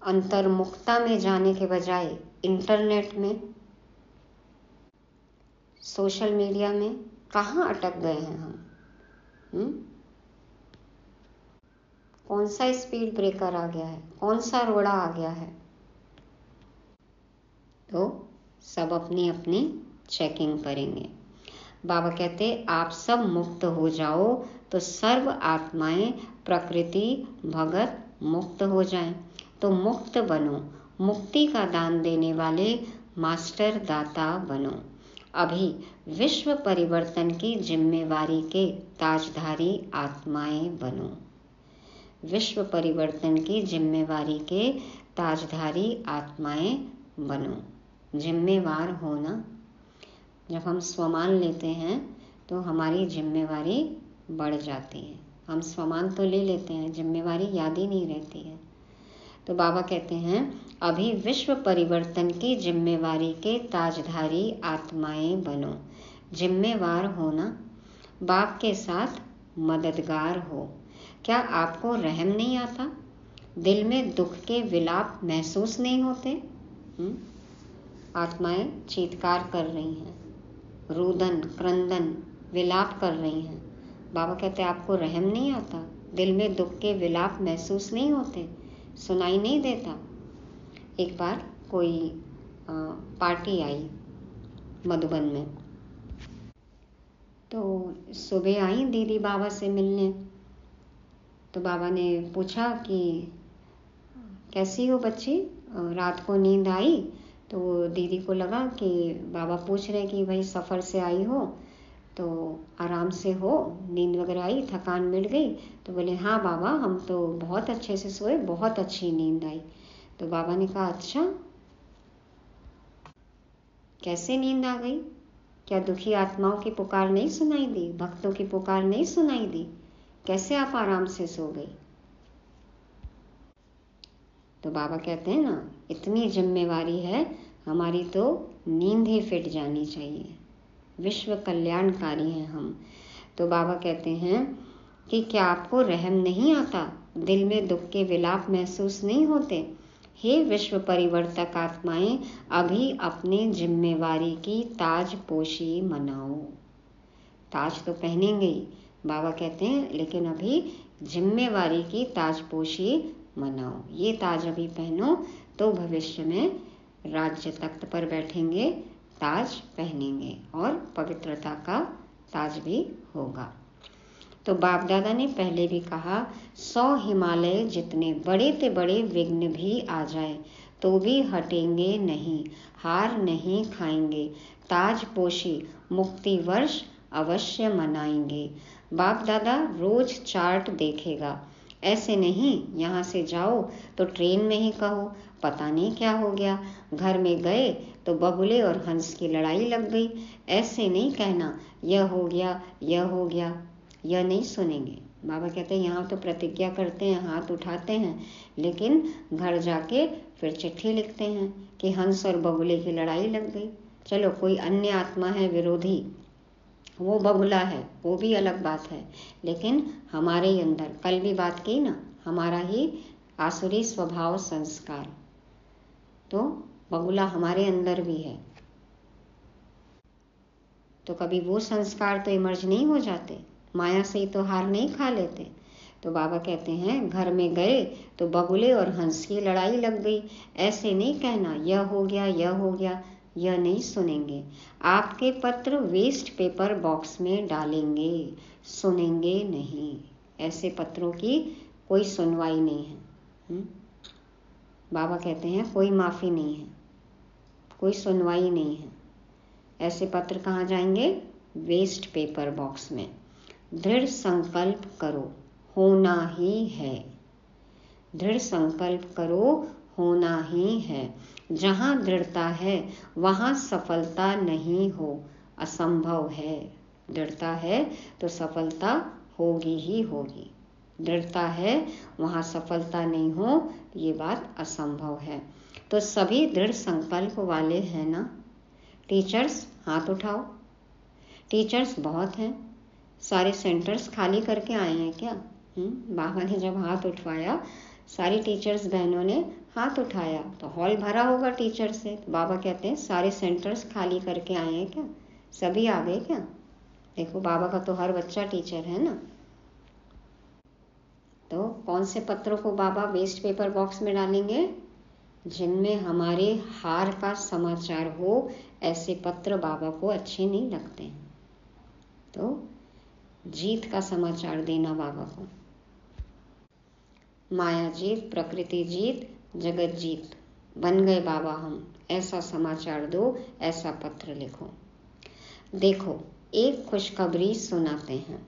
अंतर्मुखता में जाने के बजाय इंटरनेट में, सोशल मीडिया में कहाँ अटक गए हैं हम? कौन सा स्पीड ब्रेकर आ गया है? कौन सा रोड़ा आ गया है? तो सब अपनी अपनी चेकिंग करेंगे। बाबा कहते आप सब मुक्त हो जाओ तो सर्व आत्माएं प्रकृति भगत मुक्त हो जाएं। तो मुक्त बनो, मुक्ति का दान देने वाले मास्टर दाता बनो। अभी विश्व परिवर्तन की जिम्मेवारी के ताजधारी आत्माएं बनो। विश्व परिवर्तन की जिम्मेवारी के ताजधारी आत्माएं बनो। जिम्मेवार होना, जब हम स्वमान लेते हैं तो हमारी जिम्मेवारी बढ़ जाती है। हम स्वमान तो ले लेते हैं, जिम्मेवारी याद ही नहीं रहती है। तो बाबा कहते हैं अभी विश्व परिवर्तन की जिम्मेवारी के ताजधारी आत्माएं बनो। जिम्मेवार होना, बाप के साथ मददगार हो। क्या आपको रहम नहीं आता? दिल में दुख के विलाप महसूस नहीं होते? आत्माएं चीत्कार कर रही हैं, रुदन क्रंदन विलाप कर रही हैं। बाबा कहते आपको रहम नहीं आता? दिल में दुख के विलाप महसूस नहीं होते? सुनाई नहीं देता? एक बार कोई पार्टी आई मधुबन में, तो सुबह आई दीदी बाबा से मिलने। तो बाबा ने पूछा कि कैसी हो बच्ची, रात को नींद आई? तो दीदी को लगा कि बाबा पूछ रहे कि भाई सफ़र से आई हो तो आराम से हो, नींद वगैरह आई, थकान मिट गई? तो बोले हाँ बाबा हम तो बहुत अच्छे से सोए, बहुत अच्छी नींद आई। तो बाबा ने कहा अच्छा, कैसे नींद आ गई? क्या दुखी आत्माओं की पुकार नहीं सुनाई दी? भक्तों की पुकार नहीं सुनाई दी? कैसे आप आराम से सो गई? तो बाबा कहते हैं ना, इतनी जिम्मेवारी है हमारी तो नींद ही फिट जानी चाहिए। विश्व कल्याणकारी हैं हम। तो बाबा कहते हैं कि क्या आपको रहम नहीं आता? दिल में दुख के विलाप महसूस नहीं होते? हे विश्व परिवर्तक आत्माएं, अभी अपने जिम्मेवारी की ताजपोशी मनाओ। ताज तो पहनेंगे ही, बाबा कहते हैं, लेकिन अभी जिम्मेवारी की ताजपोशी मनाओ। ये ताज अभी पहनो तो भविष्य में राज्य तख्त पर बैठेंगे, ताज पहनेंगे और पवित्रता का ताज भी होगा। तो बाप दादा ने पहले भी कहा 100 हिमालय जितने बड़े ते बड़े विघ्न भी आ जाए तो भी हटेंगे नहीं, हार नहीं खाएंगे, ताजपोशी मुक्ति वर्ष अवश्य मनाएंगे। बाप दादा रोज चार्ट देखेगा, ऐसे नहीं यहाँ से जाओ तो ट्रेन में ही कहो पता नहीं क्या हो गया, घर में गए तो बगुले और हंस की लड़ाई लग गई। ऐसे नहीं कहना यह हो गया, यह हो गया, यह नहीं सुनेंगे। बाबा कहते हैं यहाँ तो प्रतिज्ञा करते हैं, हाथ उठाते हैं, लेकिन घर जाके फिर चिट्ठी लिखते हैं कि हंस और बगुले की लड़ाई लग गई। चलो कोई अन्य आत्मा है विरोधी, वो बगुला है, वो भी अलग बात है, लेकिन हमारे ही अंदर, कल भी बात की ना, हमारा ही आसुरी स्वभाव संस्कार, तो बगुला हमारे अंदर भी है। तो कभी वो संस्कार तो इमर्ज नहीं हो जाते, माया से ही तो हार नहीं खा लेते। तो बाबा कहते हैं घर में गए तो बगुले और हंस की लड़ाई लग गई। ऐसे नहीं कहना यह हो गया यह हो गया, यह नहीं सुनेंगे। आपके पत्र वेस्ट पेपर बॉक्स में डालेंगे, सुनेंगे नहीं। ऐसे पत्रों की कोई सुनवाई नहीं है। बाबा कहते हैं कोई माफ़ी नहीं है, कोई सुनवाई नहीं है। ऐसे पत्र कहाँ जाएंगे? वेस्ट पेपर बॉक्स में। दृढ़ संकल्प करो, होना ही है। दृढ़ संकल्प करो, होना ही है। जहाँ दृढ़ता है वहाँ सफलता नहीं हो, असंभव है। दृढ़ता है तो सफलता होगी ही होगी। दृढ़ता है वहाँ सफलता नहीं हो, ये बात असंभव है। तो सभी दृढ़ संकल्प वाले हैं ना? टीचर्स हाथ उठाओ। टीचर्स बहुत हैं। सारे सेंटर्स खाली करके आए हैं क्या? बाबा ने जब हाथ उठवाया, सारी टीचर्स बहनों ने हाथ उठाया तो हॉल भरा होगा टीचर से। तो बाबा कहते हैं सारे सेंटर्स खाली करके आए हैं क्या? सभी आ गए क्या? देखो बाबा का तो हर बच्चा टीचर है ना। तो कौन से पत्रों को बाबा वेस्ट पेपर बॉक्स में डालेंगे? जिनमें हमारे हार का समाचार हो, ऐसे पत्र बाबा को अच्छे नहीं लगते। तो जीत का समाचार देना बाबा को। माया जीत, प्रकृति जीत, जगत जीत, बन गए बाबा हम, ऐसा समाचार दो, ऐसा पत्र लिखो। देखो एक खुशखबरी सुनाते हैं।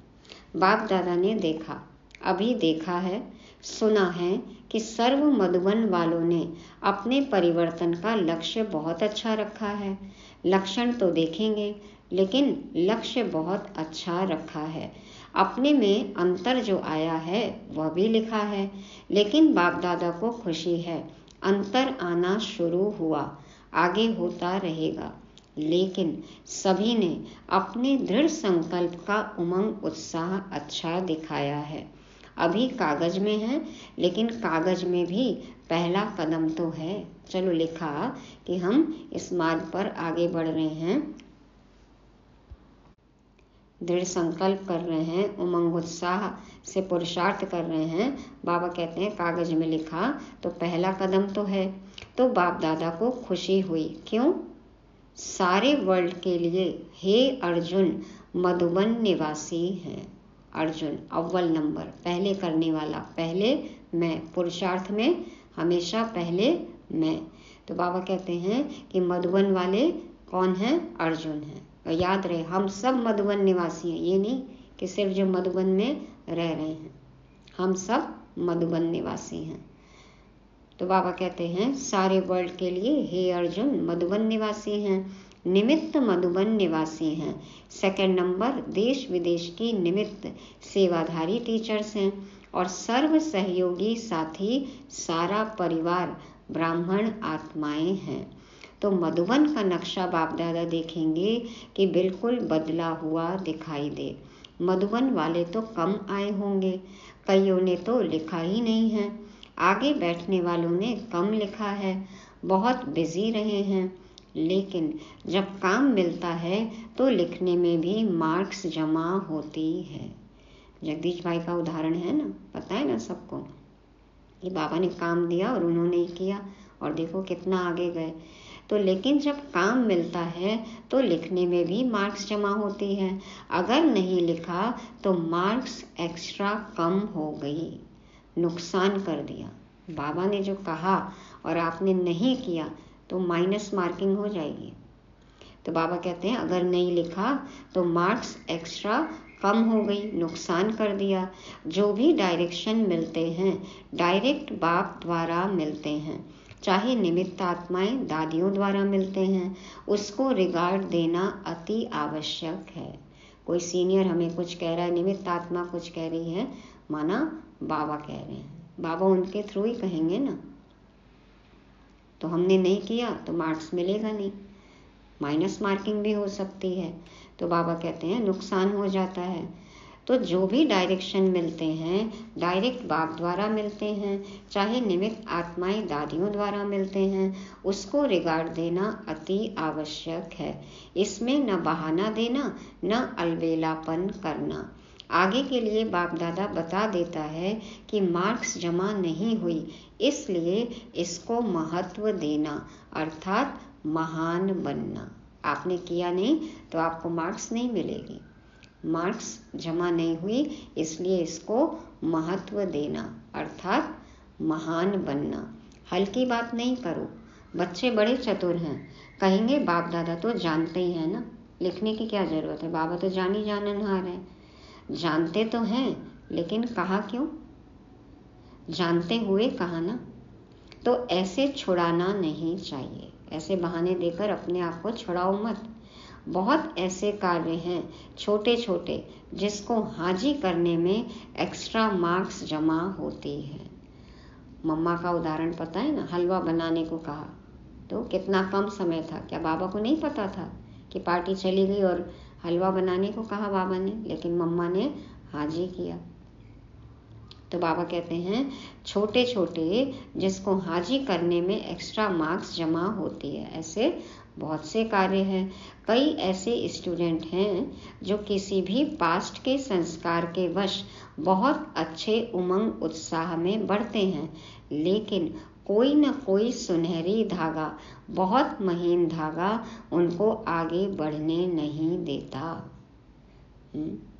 बाप दादा ने देखा, अभी देखा है, सुना है कि सर्व मधुबन वालों ने अपने परिवर्तन का लक्ष्य बहुत अच्छा रखा है। लक्षण तो देखेंगे, लेकिन लक्ष्य बहुत अच्छा रखा है। अपने में अंतर जो आया है वह भी लिखा है। लेकिन बाप दादा को खुशी है, अंतर आना शुरू हुआ, आगे होता रहेगा। लेकिन सभी ने अपने दृढ़ संकल्प का उमंग उत्साह अच्छा दिखाया है। अभी कागज में है, लेकिन कागज में भी पहला कदम तो है। चलो लिखा कि हम इस मार्ग पर आगे बढ़ रहे हैं, दृढ़ संकल्प कर रहे हैं, उमंग उत्साह से पुरुषार्थ कर रहे हैं। बाबा कहते हैं कागज में लिखा तो पहला कदम तो है। तो बाप दादा को खुशी हुई। क्यों? सारे वर्ल्ड के लिए हे अर्जुन मधुबन निवासी हैं। अर्जुन अव्वल नंबर, पहले करने वाला, पहले मैं, पुरुषार्थ में हमेशा पहले मैं। तो बाबा कहते हैं कि मधुबन वाले कौन हैं? अर्जुन हैं। और याद रहे हम सब मधुबन निवासी हैं, ये नहीं कि सिर्फ जो मधुबन में रह रहे हैं, हम सब मधुबन निवासी हैं। तो बाबा कहते हैं सारे वर्ल्ड के लिए हे अर्जुन मधुबन निवासी हैं, निमित्त मधुबन निवासी हैं। सेकंड नंबर देश विदेश की निमित्त सेवाधारी टीचर्स हैं। और सर्व सहयोगी साथी सारा परिवार ब्राह्मण आत्माएं हैं। तो मधुबन का नक्शा बाप दादा देखेंगे कि बिल्कुल बदला हुआ दिखाई दे। मधुबन वाले तो कम आए होंगे, कईयों ने तो लिखा ही नहीं है। आगे बैठने वालों ने कम लिखा है, बहुत बिजी रहे हैं। लेकिन जब काम मिलता है तो लिखने में भी मार्क्स जमा होती है। जगदीश भाई का उदाहरण है ना, पता है ना सबको कि बाबा ने काम दिया और उन्होंने ही किया और देखो कितना आगे गए। तो लेकिन जब काम मिलता है तो लिखने में भी मार्क्स जमा होती है। अगर नहीं लिखा तो मार्क्स एक्स्ट्रा कम हो गई, नुकसान कर दिया। बाबा ने जो कहा और आपने नहीं किया तो माइनस मार्किंग हो जाएगी। तो बाबा कहते हैं अगर नहीं लिखा तो मार्क्स एक्स्ट्रा कम हो गई, नुकसान कर दिया। जो भी डायरेक्शन मिलते हैं डायरेक्ट बाप द्वारा मिलते हैं, चाहे निमित्त आत्माएं दादियों द्वारा मिलते हैं, उसको रिगार्ड देना अति आवश्यक है। कोई सीनियर हमें कुछ कह रहा है, निमित्त आत्मा कुछ कह रही है, माना बाबा कह रहे हैं, बाबा उनके थ्रू ही कहेंगे ना। तो हमने नहीं किया तो मार्क्स मिलेगा नहीं, माइनस मार्किंग भी हो सकती है। तो बाबा कहते हैं नुकसान हो जाता है। तो जो भी डायरेक्शन मिलते हैं डायरेक्ट बाप द्वारा मिलते हैं, चाहे निमित्त आत्माएं दादियों द्वारा मिलते हैं, उसको रिगार्ड देना अति आवश्यक है। इसमें न बहाना देना, न अलबेलापन करना। आगे के लिए बाप दादा बता देता है कि मार्क्स जमा नहीं हुई, इसलिए इसको महत्व देना अर्थात महान बनना। आपने किया नहीं तो आपको मार्क्स नहीं मिलेगी। मार्क्स जमा नहीं हुई इसलिए इसको महत्व देना अर्थात महान बनना। हल्की बात नहीं करो। बच्चे बड़े चतुर हैं, कहेंगे बाप दादा तो जानते ही हैं ना, लिखने की क्या जरूरत है, बाबा तो जानी जाननहार है। जानते तो हैं लेकिन कहा क्यों, जानते हुए कहा ना। तो ऐसे छुड़ाना नहीं चाहिए, ऐसे बहाने देकर अपने आप को छुड़ाओ मत। बहुत ऐसे कार्य हैं छोटे छोटे जिसको हाजी करने में एक्स्ट्रा मार्क्स जमा होती है। मम्मा का उदाहरण पता है ना, हलवा बनाने को कहा तो कितना कम समय था, क्या बाबा को नहीं पता था कि पार्टी चली गई और हलवा बनाने को कहा बाबा ने, लेकिन मम्मा ने हाजी किया। तो बाबा कहते हैं छोटे छोटे जिसको हाजी करने में एक्स्ट्रा मार्क्स जमा होती है। ऐसे बहुत से कार्य हैं। कई ऐसे स्टूडेंट हैं जो किसी भी पास्ट के संस्कार के वश बहुत अच्छे उमंग उत्साह में बढ़ते हैं, लेकिन कोई न कोई सुनहरी धागा, बहुत महीन धागा उनको आगे बढ़ने नहीं देता।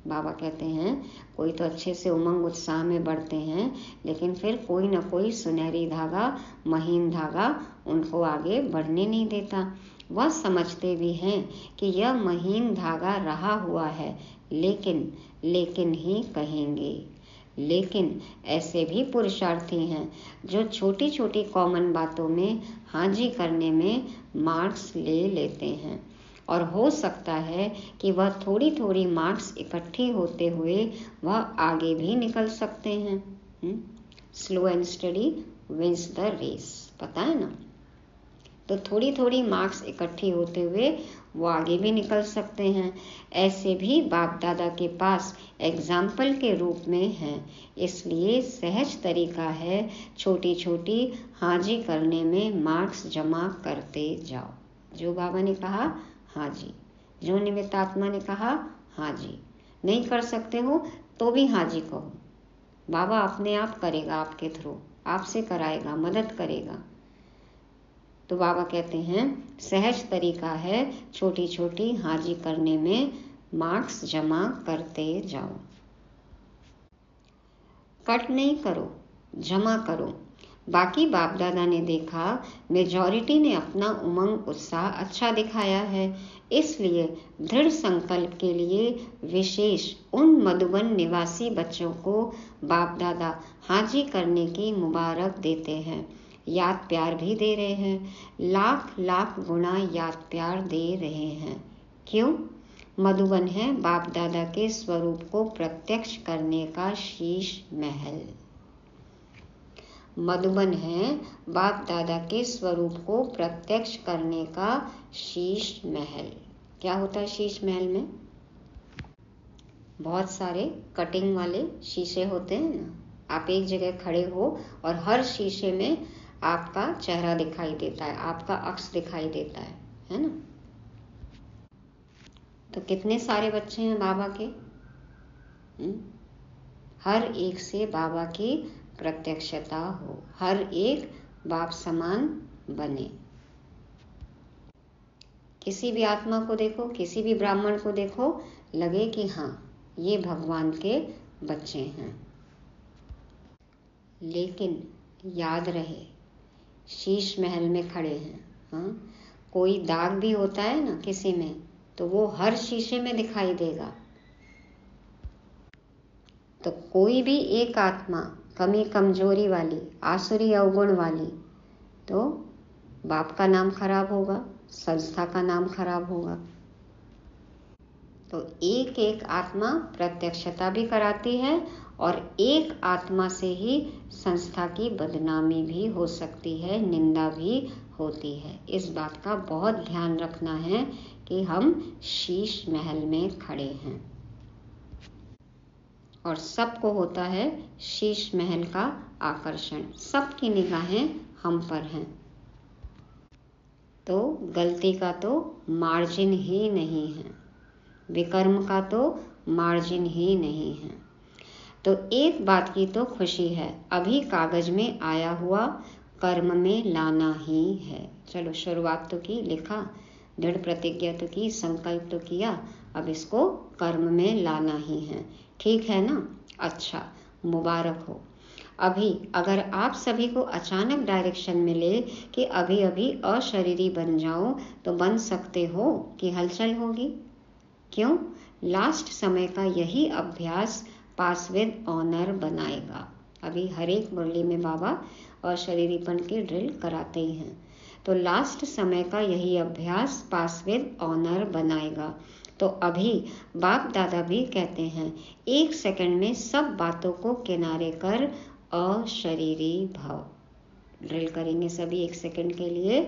बाबा कहते हैं कोई तो अच्छे से उमंग उत्साह में बढ़ते हैं, लेकिन फिर कोई न कोई सुनहरी धागा, महीन धागा उनको आगे बढ़ने नहीं देता। वह समझते भी हैं कि यह महीन धागा रहा हुआ है, लेकिन ही कहेंगे। लेकिन ऐसे भी पुरुषार्थी हैं जो छोटी छोटी कॉमन बातों में हाजी करने में मार्क्स ले लेते हैं, और हो सकता है कि वह थोड़ी थोड़ी मार्क्स इकट्ठी होते हुए वह आगे भी निकल सकते हैं। Slow and steady wins the race, पता है ना। तो थोड़ी थोड़ी मार्क्स इकट्ठी होते हुए वो आगे भी निकल सकते हैं। ऐसे भी बाप दादा के पास एग्जाम्पल के रूप में हैं, इसलिए सहज तरीका है छोटी छोटी हाजी करने में मार्क्स जमा करते जाओ। जो बाबा ने कहा हाजी, जो निमित्त आत्मा ने कहा हाजी। नहीं कर सकते हो तो भी हाजी कहो, बाबा अपने आप करेगा, आपके थ्रू आपसे कराएगा, मदद करेगा। तो बाबा कहते हैं सहज तरीका है छोटी छोटी हाजी करने में मार्क्स जमा करते जाओ। कट नहीं करो, जमा करो। बाकी बाप दादा ने देखा मेजॉरिटी ने अपना उमंग उत्साह अच्छा दिखाया है, इसलिए दृढ़ संकल्प के लिए विशेष उन मधुबन निवासी बच्चों को बाप दादा हाजी करने की मुबारक देते हैं, याद प्यार भी दे रहे हैं। लाख लाख गुना याद प्यार दे रहे हैं। क्यों? मधुबन है बाप दादा के स्वरूप को प्रत्यक्ष करने का शीश महल। मधुबन है बाप दादा के स्वरूप को प्रत्यक्ष करने का शीश महल। क्या होता है शीश महल में? बहुत सारे कटिंग वाले शीशे होते हैं ना। आप एक जगह खड़े हो और हर शीशे में आपका चेहरा दिखाई देता है, आपका अक्स दिखाई देता है ना। तो कितने सारे बच्चे हैं बाबा के? हर एक से बाबा की प्रत्यक्षता हो, हर एक बाप समान बने। किसी भी आत्मा को देखो, किसी भी ब्राह्मण को देखो, लगे कि हाँ ये भगवान के बच्चे हैं। लेकिन याद रहे शीश महल में खड़े हैं। हाँ, कोई दाग भी होता है ना किसी में, तो वो हर शीशे में दिखाई देगा। तो कोई भी एक आत्मा कमी कमजोरी वाली, आसुरी अवगुण वाली, तो बाप का नाम खराब होगा, संस्था का नाम खराब होगा। तो एक एक आत्मा प्रत्यक्षता भी कराती है और एक आत्मा से ही संस्था की बदनामी भी हो सकती है, निंदा भी होती है। इस बात का बहुत ध्यान रखना है कि हम शीश महल में खड़े हैं और सबको होता है शीश महल का आकर्षण, सबकी निगाहें हम पर हैं। तो गलती का तो मार्जिन ही नहीं है, विकर्म का तो मार्जिन ही नहीं है। तो एक बात की तो खुशी है, अभी कागज में आया हुआ कर्म में लाना ही है। चलो शुरुआत तो की, लिखा, दृढ़ प्रतिज्ञा तो की, संकल्प तो किया, अब इसको कर्म में लाना ही है। ठीक है ना? अच्छा, मुबारक हो। अभी अगर आप सभी को अचानक डायरेक्शन मिले कि अभी अभी अशरीरी बन जाओ, तो बन सकते हो कि हलचल होगी। क्यों? लास्ट समय का यही अभ्यास पास विद ऑनर बनाएगा। अभी हर एक मुरली में बाबा अशरीरीपन की ड्रिल कराते ही हैं। तो लास्ट समय का यही अभ्यास पास विद ऑनर बनाएगा। तो अभी बाप दादा भी कहते हैं, 1 सेकंड में सब बातों को किनारे कर अशरीरी भाव। ड्रिल करेंगे सभी 1 सेकंड के लिए,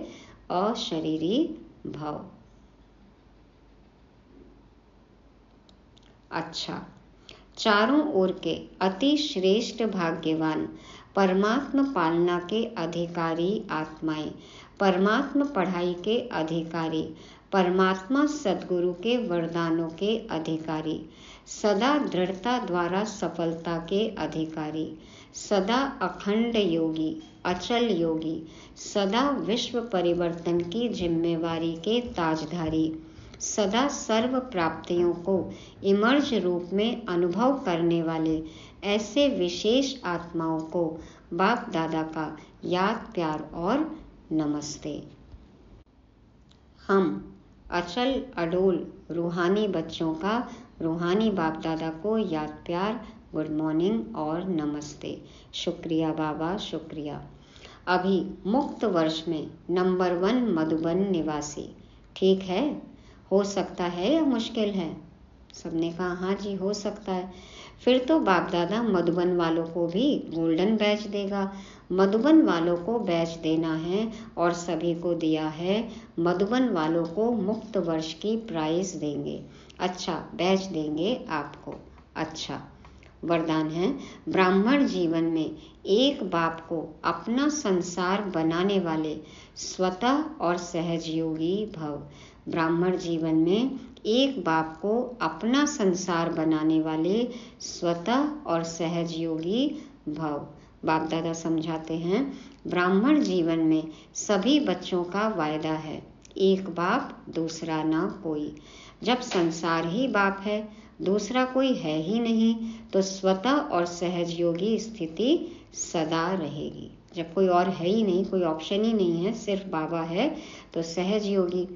अशरीरी भाव। अच्छा, चारों ओर के अति श्रेष्ठ भाग्यवान परमात्म पालना के अधिकारी आत्माएं, परमात्म पढ़ाई के अधिकारी, परमात्मा सद्गुरु के वरदानों के अधिकारी, सदा दृढ़ता द्वारा सफलता के अधिकारी, सदा अखंड योगी, अचल योगी, सदा विश्व परिवर्तन की जिम्मेवारी के ताजधारी, सदा सर्व प्राप्तियों को इमर्ज रूप में अनुभव करने वाले ऐसे विशेष आत्माओं को बाप दादा का याद, प्यार और नमस्ते। हम अचल अडोल रूहानी बच्चों का रूहानी बाप दादा को याद, प्यार, गुड मॉर्निंग और नमस्ते। शुक्रिया बाबा, शुक्रिया। अभी मुक्त वर्ष में नंबर 1 मधुबन निवासी। ठीक है? हो सकता है या मुश्किल है? सबने कहा हाँ जी हो सकता है। फिर तो बाप दादा मधुबन वालों को भी गोल्डन बैच देगा। मधुबन वालों को बैच देना है और सभी को दिया है। मधुबन वालों को मुक्त वर्ष की प्राइज देंगे। अच्छा, बैच देंगे आपको। अच्छा, वरदान है, ब्राह्मण जीवन में एक बाप को अपना संसार बनाने वाले स्वतः और सहजयोगी भव। ब्राह्मण जीवन में एक बाप को अपना संसार बनाने वाले स्वतः और सहजयोगी भव। बाप दादा समझाते हैं, ब्राह्मण जीवन में सभी बच्चों का वायदा है, एक बाप दूसरा ना कोई। जब संसार ही बाप है, दूसरा कोई है ही नहीं, तो स्वतः और सहजयोगी स्थिति सदा रहेगी। जब कोई और है ही नहीं, कोई ऑप्शन ही नहीं है, सिर्फ बाबा है, तो सहजयोगी।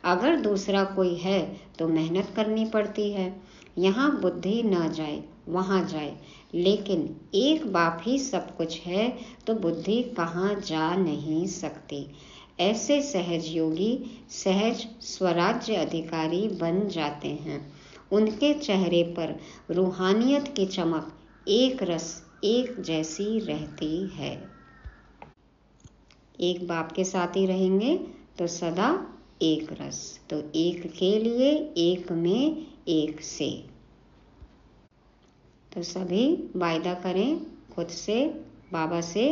अगर दूसरा कोई है तो मेहनत करनी पड़ती है। यहाँ बुद्धि न जाए वहाँ जाए, लेकिन एक बाप ही सब कुछ है तो बुद्धि कहाँ जा नहीं सकती। ऐसे सहजयोगी सहज स्वराज्य अधिकारी बन जाते हैं। उनके चेहरे पर रूहानियत की चमक एक रस एक जैसी रहती है। एक बाप के साथ ही रहेंगे तो सदा एक रस। तो एक के लिए, एक में, एक से। तो सभी वायदा करें खुद से, बाबा से,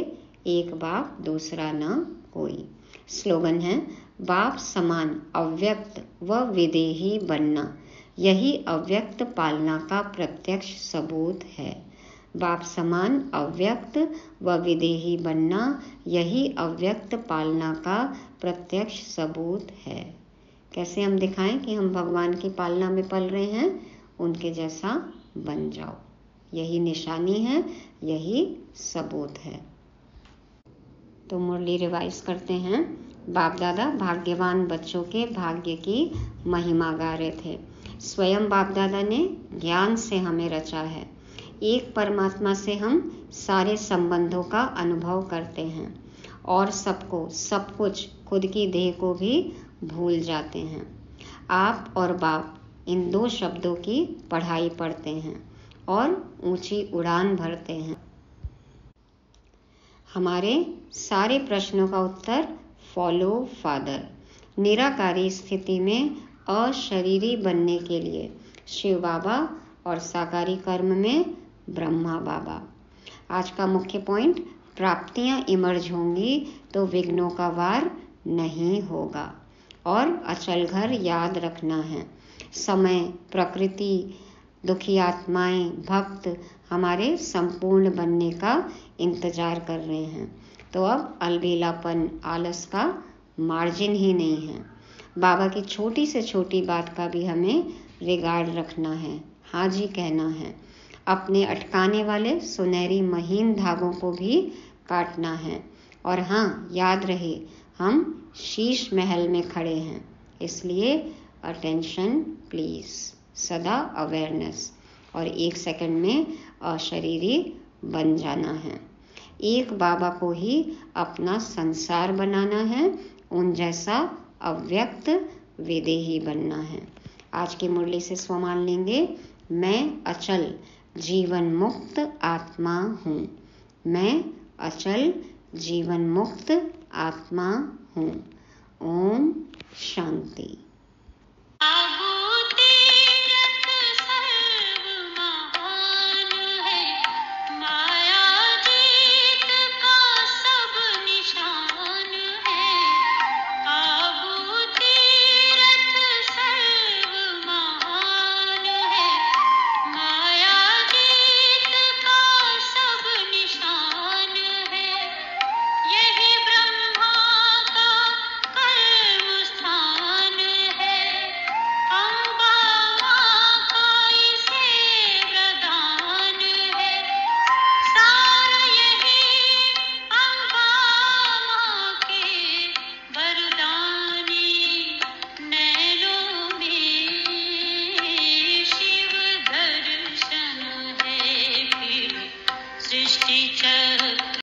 एक बाप दूसरा न कोई। स्लोगन है, बाप समान अव्यक्त व विदेही बनना, यही अव्यक्त पालना का प्रत्यक्ष सबूत है। बाप समान अव्यक्त व विदेही बनना, यही अव्यक्त पालना का प्रत्यक्ष सबूत है। कैसे हम दिखाएं कि हम भगवान की पालना में पल रहे हैं? उनके जैसा बन जाओ, यही निशानी है, यही सबूत है। तो मुरली रिवाइज करते हैं। बाप दादा भाग्यवान बच्चों के भाग्य की महिमा गा रहे थे। स्वयं बाप दादा ने ज्ञान से हमें रचा है। एक परमात्मा से हम सारे संबंधों का अनुभव करते हैं और सबको, सब कुछ, खुद की देह को भी भूल जाते हैं। आप और बाप इन 2 शब्दों की पढ़ाई पढ़ते हैं और ऊंची उड़ान भरते हैं। हमारे सारे प्रश्नों का उत्तर फॉलो फादर। निराकारी स्थिति में अशरीरी बनने के लिए शिव बाबा और साकारी कर्म में ब्रह्मा बाबा। आज का मुख्य पॉइंट, प्राप्तियां इमर्ज होंगी तो विघ्नों का वार नहीं होगा। और अचल घर याद रखना है। समय, प्रकृति, दुखी आत्माएं, भक्त हमारे संपूर्ण बनने का इंतजार कर रहे हैं। तो अब अलबेलापन, आलस का मार्जिन ही नहीं है। बाबा की छोटी से छोटी बात का भी हमें रिगार्ड रखना है, हाँ जी कहना है। अपने अटकाने वाले सुनहरी महीन धागों को भी काटना है। और हाँ, याद रहे हम शीश महल में खड़े हैं, इसलिए अटेंशन प्लीज, सदा अवेयरनेस। और 1 सेकंड में अशरीरी बन जाना है। एक बाबा को ही अपना संसार बनाना है, उन जैसा अव्यक्त विदेही बनना है। आज की मुरली से स्वमान लेंगे, मैं अचल जीवन मुक्त आत्मा हूँ। मैं अचल जीवन मुक्त आत्मा हूँ। ओम शांति।